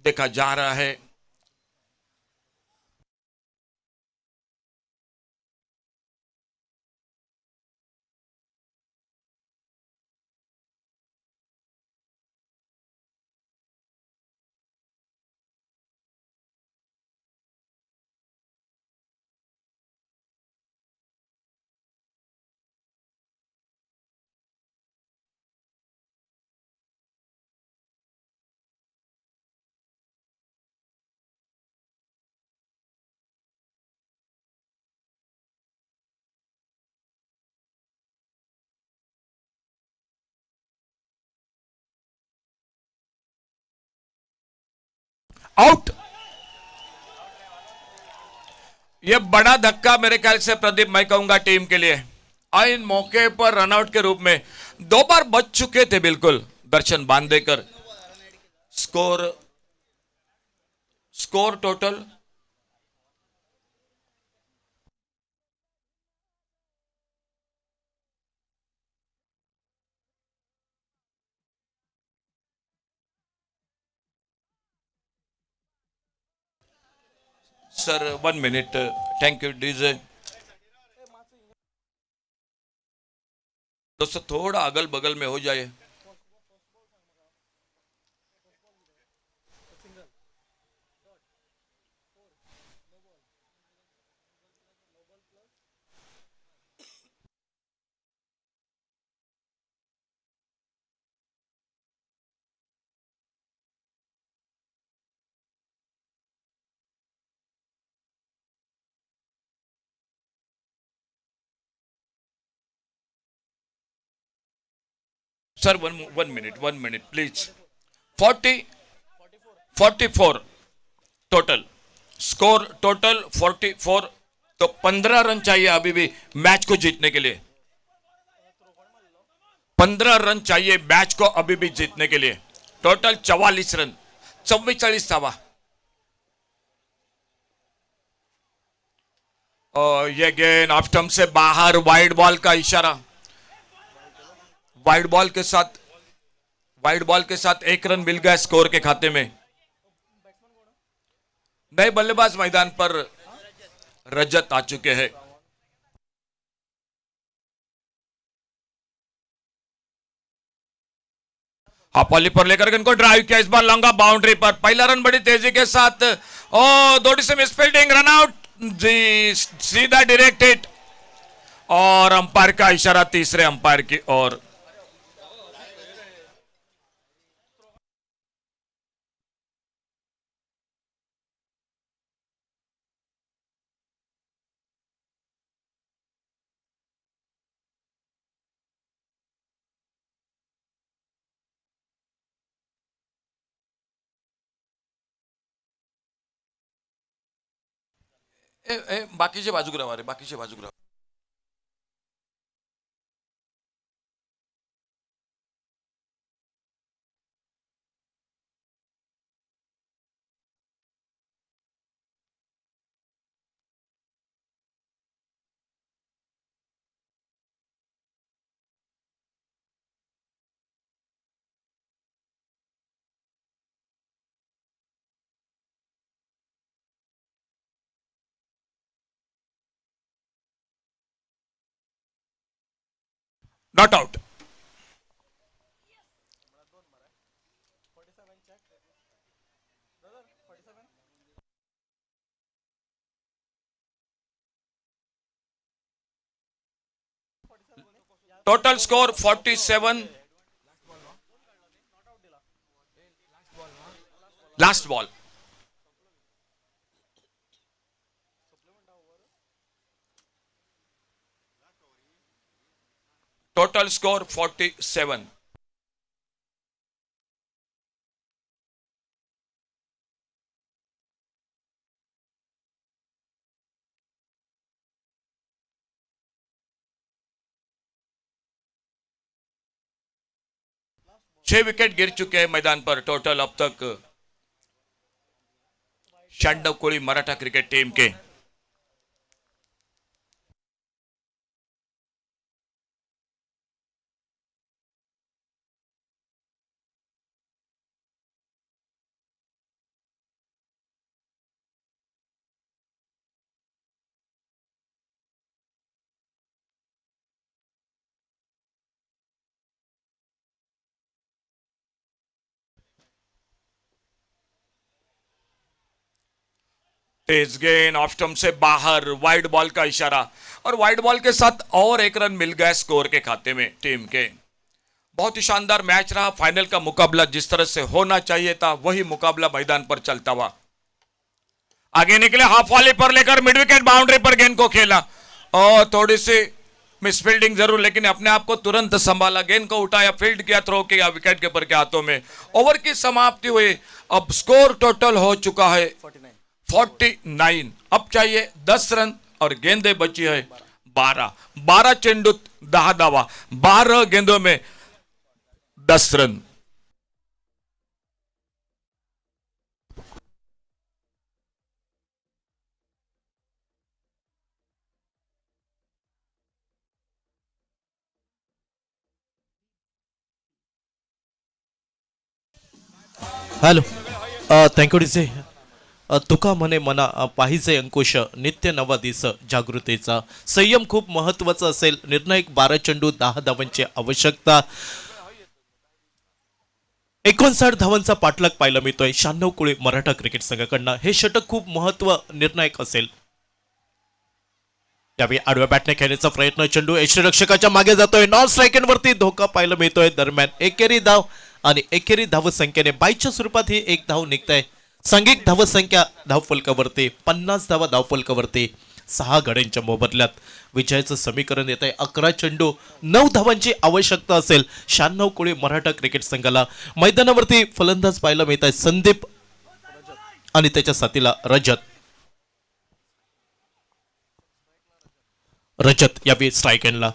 देखा जा रहा है आउट। यह बड़ा धक्का मेरे ख्याल से प्रदीप मैं कहूंगा टीम के लिए। इन मौके पर रनआउट के रूप में 2 बार बच चुके थे बिल्कुल Darshan Bandekar. Score score total sir 1 minute. Thank you DJ. दोस्तों थोड़ा अगल बगल में हो जाए। Sir 1 minute please. 44 total score total 44। तो 15 रन चाहिए अभी भी मैच को जीतने के लिए। 15 रन चाहिए मैच को अभी भी जीतने के लिए। टोटल 44 रन 44 धावा। और ये गेंद ऑफ स्टंप से बाहर वाइड बॉल का इशारा। वाइड बॉल के साथ 1 रन मिल गया स्कोर के खाते में। नए बल्लेबाज मैदान पर रजत आ चुके हैं। हापॉली पर लेकर के इनको ड्राइव किया, इस बार लंगा बाउंड्री पर। पहला रन बड़ी तेजी के साथ। ओ थोड़ी सी मिसफील्डिंग, रन आउट जी, सीधा डायरेक्ट हिट। और अंपायर का इशारा तीसरे अंपायर की ओर। बाकीचे बाजूक राहा रे, बाकीचे बाजूक राहा। Not out. Total score 47। Last ball. Total score 47। छह विकेट गिर चुके हैं मैदान पर टोटल अब तक 96 कोळी मराठा क्रिकेट टीम के। तेज गेंद ऑफ स्टंप से बाहर, वाइड बॉल का इशारा। और वाइड बॉल के साथ और 1 रन मिल गया स्कोर के खाते में टीम के। बहुत ही शानदार मैच रहा। फाइनल का मुकाबला जिस तरह से होना चाहिए था वही मुकाबला मैदान पर चलता हुआ आगे निकले। हाफ वॉली पर लेकर मिड विकेट बाउंड्री पर गेंद को खेला और थोड़ी सी मिस फील्डिंग जरूर, लेकिन अपने आप को तुरंत संभाला, गेंद को उठाया, फील्ड किया, थ्रो किया विकेट कीपर के हाथों में। ओवर की समाप्ति हुई। अब स्कोर टोटल हो चुका है 49। अब चाहिए 10 रन और गेंदें बची है 12 चेंडू 10 धावा, 12 गेंदों में 10 run. Hello thank you DJ. Tuka म्हणे मना पाहिजे अंकुश नित्य नवा दिस जागृतीचा. संयम खूप महत्वाचा असेल. निर्णायक 12 चेंडू 10 धावांची आवश्यकता. 59 धावांचा पाठलाग पाहायला मिळतोय 96 कुळी मराठा क्रिकेट संघाकडनं. हे षटक खूप निर्णायक असेल. त्यावेळी आडव्या बॅटने खेळण्याचा प्रयत्न. चेंडू यष्टीरक्षकाच्या मागे जातोय. नॉन स्ट्रायकर वरती धोका पाहायला मिळतोय. दरम्यान एकेरी धाव आणि एकेरी धाव संख्येने 22च्या स्वरूपात ही एक धाव निघताय. सांघिक धाव संख्या धावफलकावरती 50 धावा धावफलकावरती 6 गड्यांच्या मोबदल्यात विजयाचं समीकरण येत आहे. 11 चेंडू 9 धावांची आवश्यकता असेल 96 कोळी मराठा क्रिकेट संघाला. मैदानावरती फलंदाज पाहायला मिळत आहे संदीप आणि त्याच्या साथीला रजत. यावेळी स्ट्राईक एंडला.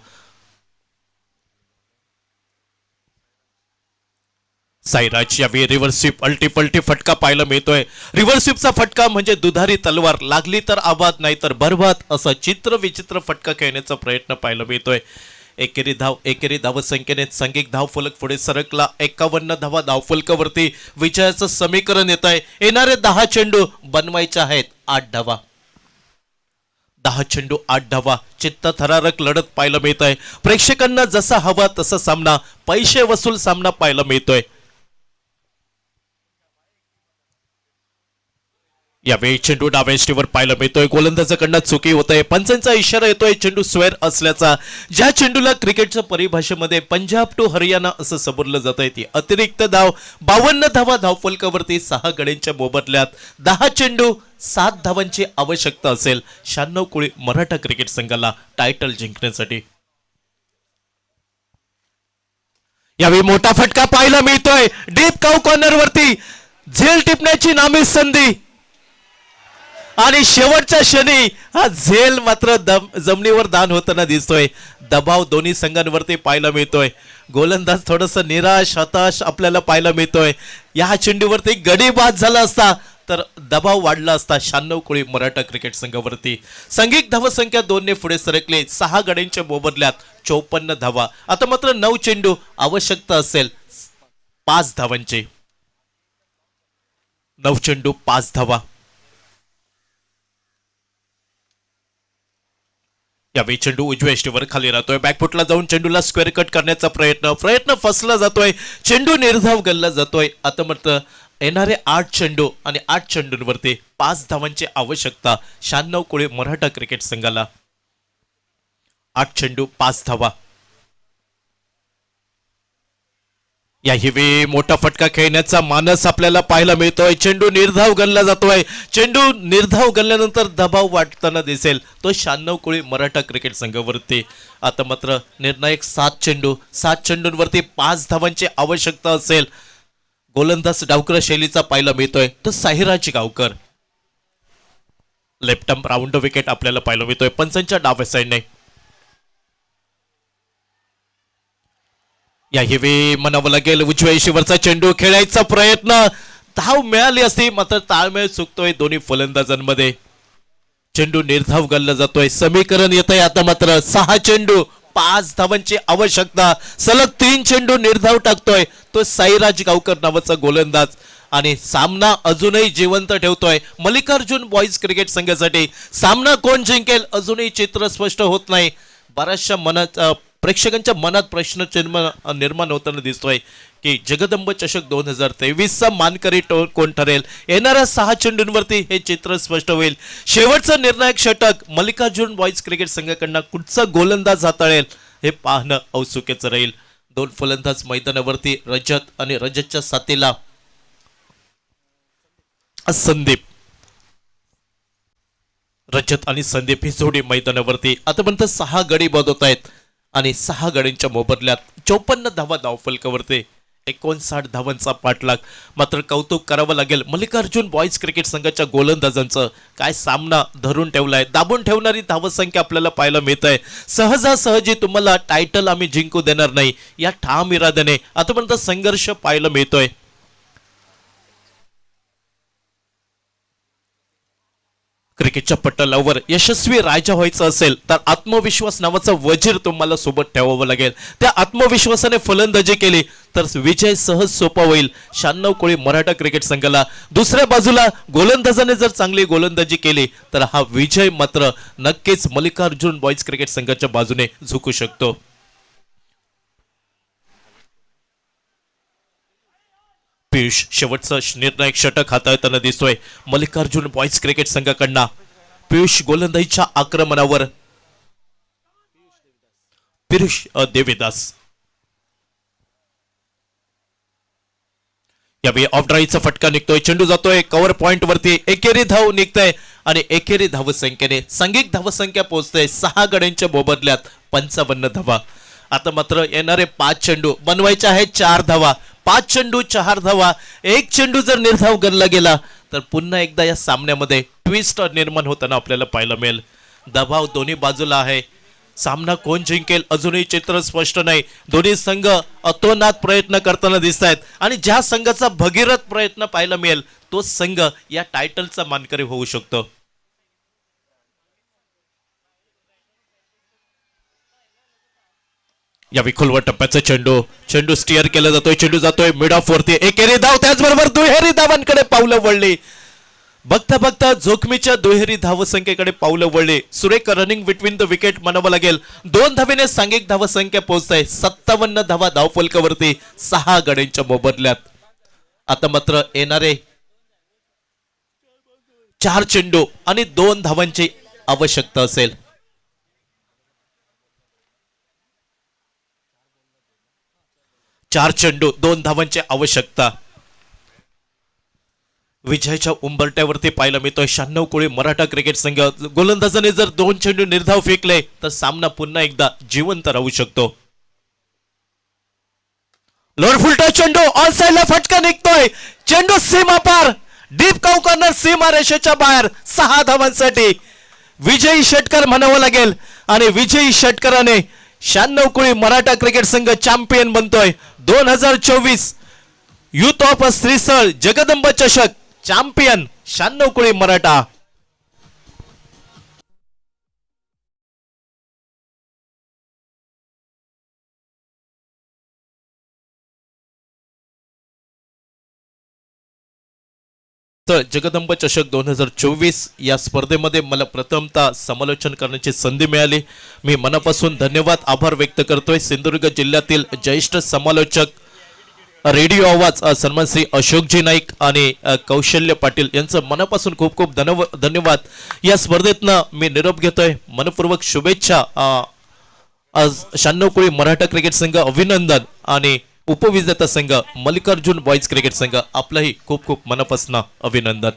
साईराज यावेळी रिव्हर्स स्वीप अल्टीपल्टी फटका पाहायला मिळतोय. रिव्हर्स स्वीपचा फटका म्हणजे दुधारी तलवार, लागली तर आबाद नाही तर बरबाद असा चित्र विचित्र फटका खेळण्याचा प्रयत्न पाहायला मिळतोय. एकेरी धाव संख्येने सांघिक धाव फलक पुढे सरकला. 51 धावा धावफलकावरती विजयाचं समीकरण येत आहे. येणारे 10 चेंडू बनवायचे आहेत 8 धावा. 10 चेंडू 8 धावा. चित्तथरारक लढत पाहायला मिळत आहे. प्रेक्षकांना जसा हवा तसा सामना, पैसे वसूल सामना पाहायला मिळतोय. यावेळी चेंडू डाव्या यष्टीवर पाहायला मिळतोय. गोलंदाजाकडनं चुकी होत आहे. पंचांचा इशारा येतोय चेंडू स्क्वेअर असल्याचा. ज्या चेंडूला क्रिकेटच्या परिभाषेमध्ये पंजाब टू हरियाणा असं समजलं जात आहे ती अतिरिक्त धाव. 52 धावा धावफलकावरती 6 गड्यांच्या मोबदल्यात 10 चेंडू 7 धावांची आवश्यकता असेल 96 कोळी मराठा क्रिकेट संघाला टायटल जिंकण्यासाठी. यावेळी मोठा फटका पाहायला मिळतोय. डीप काउ कॉर्नर वरती झेल टिपण्याची नामी संधी आणि शेवटच्या क्षणी हा झेल मात्र जमिनीवर दान होताना दिसतोय. दबाव दोन्ही संघांवरती पाहायला मिळतोय. गोलंदाज थोडस निराश हताश आपल्याला पाहायला मिळतोय. या चेंडूवरती गडी बाद झाला असता तर दबाव वाढला असता 96 कोळी मराठा क्रिकेट संघावरती. सांघिक धावसंख्या 2 ने पुढे सरकले. 6 गड्यांच्या मोबदल्यात 54 धावा. आता मात्र 9 चेंडू आवश्यकता असेल 5 धावांची. 9 चेंडू 5 धावा. यावेळी चेंडू उजव्या यष्टीवर खाली राहतोय. बॅकफुटला जाऊन चेंडूला स्क्वेअर कट करण्याचा प्रयत्न फसला जातोय. चेंडू निर्धाव गल्ला जातोय. आता मात्र येणारे 8 चेंडू आणि 8 चेंडूंवरती 5 धावांची आवश्यकता 96 कोळी मराठा क्रिकेट संघाला. 8 चेंडू 5 धावा. याही मोठा फटका खेळण्याचा मानस आपल्याला पाहायला मिळतोय. चेंडू निर्धाव गणला जातोय. चेंडू निर्धाव गणल्यानंतर दबाव वाढताना दिसेल तो 96 कोळी मराठा क्रिकेट संघावरती. आता मात्र निर्णायक 7 चेंडूंवरती 5 धावांची आवश्यकता असेल. गोलंदाज डावकर शैलीचा पाहायला मिळतोय तो साहिराज गावकर. लेफ्ट आर्म राऊंड विकेट आपल्याला पाहायला मिळतोय पंचांच्या डाव्या साईडने. याही म्हणावं लागेल उजव्या यशीवरचा चेंडू खेळायचा प्रयत्न. धाव मिळाली असती मात्र ताळमेळ चुकतोय दोन्ही फलंदाजांमध्ये. चेंडू निर्धाव गल्ला जातोय. समीकरण येत आहे आता मात्र 6 चेंडू 5 धावांची आवश्यकता. सलग 3 चेंडू निर्धाव टाकतोय तो साईराज गावकर नावाचा गोलंदाज आणि सामना अजूनही जिवंत ठेवतोय मल्लिकार्जुन बॉईज क्रिकेट संघासाठी. सामना कोण जिंकेल अजूनही चित्र स्पष्ट होत नाही. बऱ्याचशा प्रेक्षकांच्या मनात प्रश्न निर्माण होताना दिसतोय की जगदंब चषक 2023चा मानकरी कोण ठरेल. येणाऱ्या 6 चेंडूंवरती हे चित्र स्पष्ट होईल. शेवटचं निर्णायक षटक मल्लिकार्जुन बॉईज क्रिकेट संघाकडनं कुठचा गोलंदाज हाताळेल हे पाहणं औत्सुक्याचं राहील. 2 फलंदाज मैदानावरती रजत आणि रजतच्या साथीला संदीप. रजत आणि संदीप ही जोडी मैदानावरती आतापर्यंत 6 गडी बाद होत आहेत आणि 6 गड्यांच्या मोबदल्यात 54 धावा धावफलकावरती 59 धावांचा पाठलाग. मात्र कौतुक करावं लागेल मल्लिकार्जुन बॉईज क्रिकेट संघाच्या गोलंदाजांचं. काय सामना धरून ठेवलाय, दाबून ठेवणारी धावसंख्या आपल्याला पाहायला मिळत आहे. सहजासहजी तुम्हाला टायटल आम्ही जिंकू देणार नाही या ठाम इराद्याने आतापर्यंत संघर्ष पाहायला मिळतोय. क्रिकेटच्या पटलावर यशस्वी राजा व्हायचं असेल तर आत्मविश्वास नावाचा वजीर तुम्हाला सोबत ठेवावं लागेल. त्या आत्मविश्वासाने फलंदाजी केली तर विजय सहज सोपा होईल 96 कोळी मराठा क्रिकेट संघाला. दुसऱ्या बाजूला गोलंदाजाने जर चांगली गोलंदाजी केली तर हा विजय मात्र नक्कीच मल्लिकार्जुन बॉईज क्रिकेट संघाच्या बाजूने झुकू शकतो. पियुष शेवटचं निर्णायक षटक हाताळताना दिसतोय मल्लिकार्जुन बॉईज क्रिकेट संघाकडनं. पियुष गोलंदाजीच्या आक्रमणावर पियुष देवीदास यावेळी ऑफ ड्राईव्हचा फटका निघतोय. चेंडू जातोय कव्हर पॉइंट वरती. एकेरी धाव निघतंय आणि एकेरी धावसंख्येने सांघिक धावसंख्या पोहोचते 6 गड्यांच्या मोबदल्यात 55 धावा. आता मात्र येणारे 5 चेंडू बनवायचे आहेत 4 धावा. 5 चेंडू 4 धावा. एक चेंडू जर निर्धाव गणला गेला तर पुन्हा एकदा या सामन्यामध्ये ट्विस्ट निर्माण होताना आपल्याला पाहायला मिळेल. दबाव दोन्ही बाजूला आहे. सामना कोण जिंकेल अजूनही चित्र स्पष्ट नाही. दोन्ही संघ अतोनात प्रयत्न करताना दिसत आहेत आणि ज्या संघाचा भगीरथ प्रयत्न पाहायला मिळेल तो संघ या टायटलचा मानकरी होऊ शकतो. या विखुलवर टप्प्याचा चेंडू चेंडू स्टिअर केला जातोय. चेंडू जातोय मिड ऑफ वरती. एकेरी धाव त्याचबरोबर दुहेरी धावांकडे पावलं वळली. बघता बघता जोखमीच्या दुहेरी धावसंख्येकडे पावलं वळली. सुरेख रनिंग बिटवीन द विकेट म्हणावं लागेल. 2 धावेने सांघिक धावसंख्या पोहोचते 57 धावा धावफलकावरती 6 गड्यांच्या मोबदल्यात. आता मात्र येणारे 4 चेंडू आणि 2 धावांची आवश्यकता असेल. 4 चेंडू 2 धावांची आवश्यकता. विजयाच्या उंबरट्यावरती पाहायला मिळतोय 96 कोळी मराठा क्रिकेट संघ. गोलंदाजाने जर 2 चेंडू निर्धाव फेकले तर सामना पुन्हा एकदा जिवंत राहू शकतो. लोअर फुलटा चेंडू ऑन साइडला फटका निघतोय. चेंडू सीमा पार डीप काउ कॉर्नर सीमा रेषेच्या बाहेर 6 धावांसाठी विजयी षटकार म्हणावं लागेल आणि विजयी षटकाराने 96 कोळी मराठा क्रिकेट संघ चॅम्पियन बनतोय. 2024 युथ ऑफ श्रीसळ जगदंब चषक चॅम्पियन 96 कोळी मराठा. तर जगदंब चषक 2024 या स्पर्धेमध्ये मला प्रथमतः समालोचन करण्याची संधी मिळाली. मी मनापासून धन्यवाद आभार व्यक्त करतोय. सिंधुदुर्ग जिल्ह्यातील ज्येष्ठ समालोचक रेडिओ आवाज सन्मान श्री अशोकजी नाईक आणि कौशल्य पाटील यांचं मनापासून खूप खूप धन्यवाद. या स्पर्धेतनं मी निरोप घेतोय. मनपूर्वक शुभेच्छा. आज 96 कोळी मराठा क्रिकेट संघ अभिनंदन आणि उपविजेता संघ मल्लिकार्जुन बॉईज क्रिकेट संघ आपलंही खूप खूप मनापासून अभिनंदन.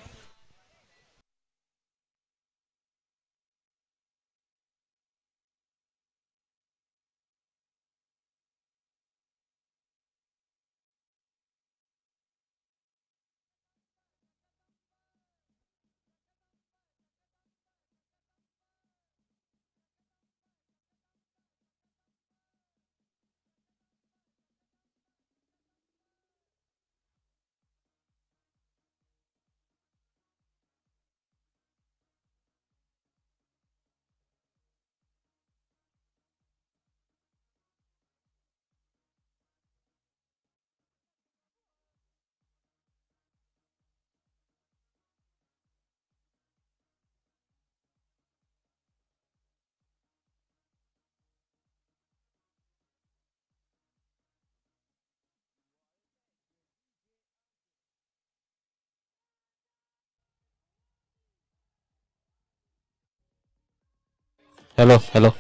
Hello hello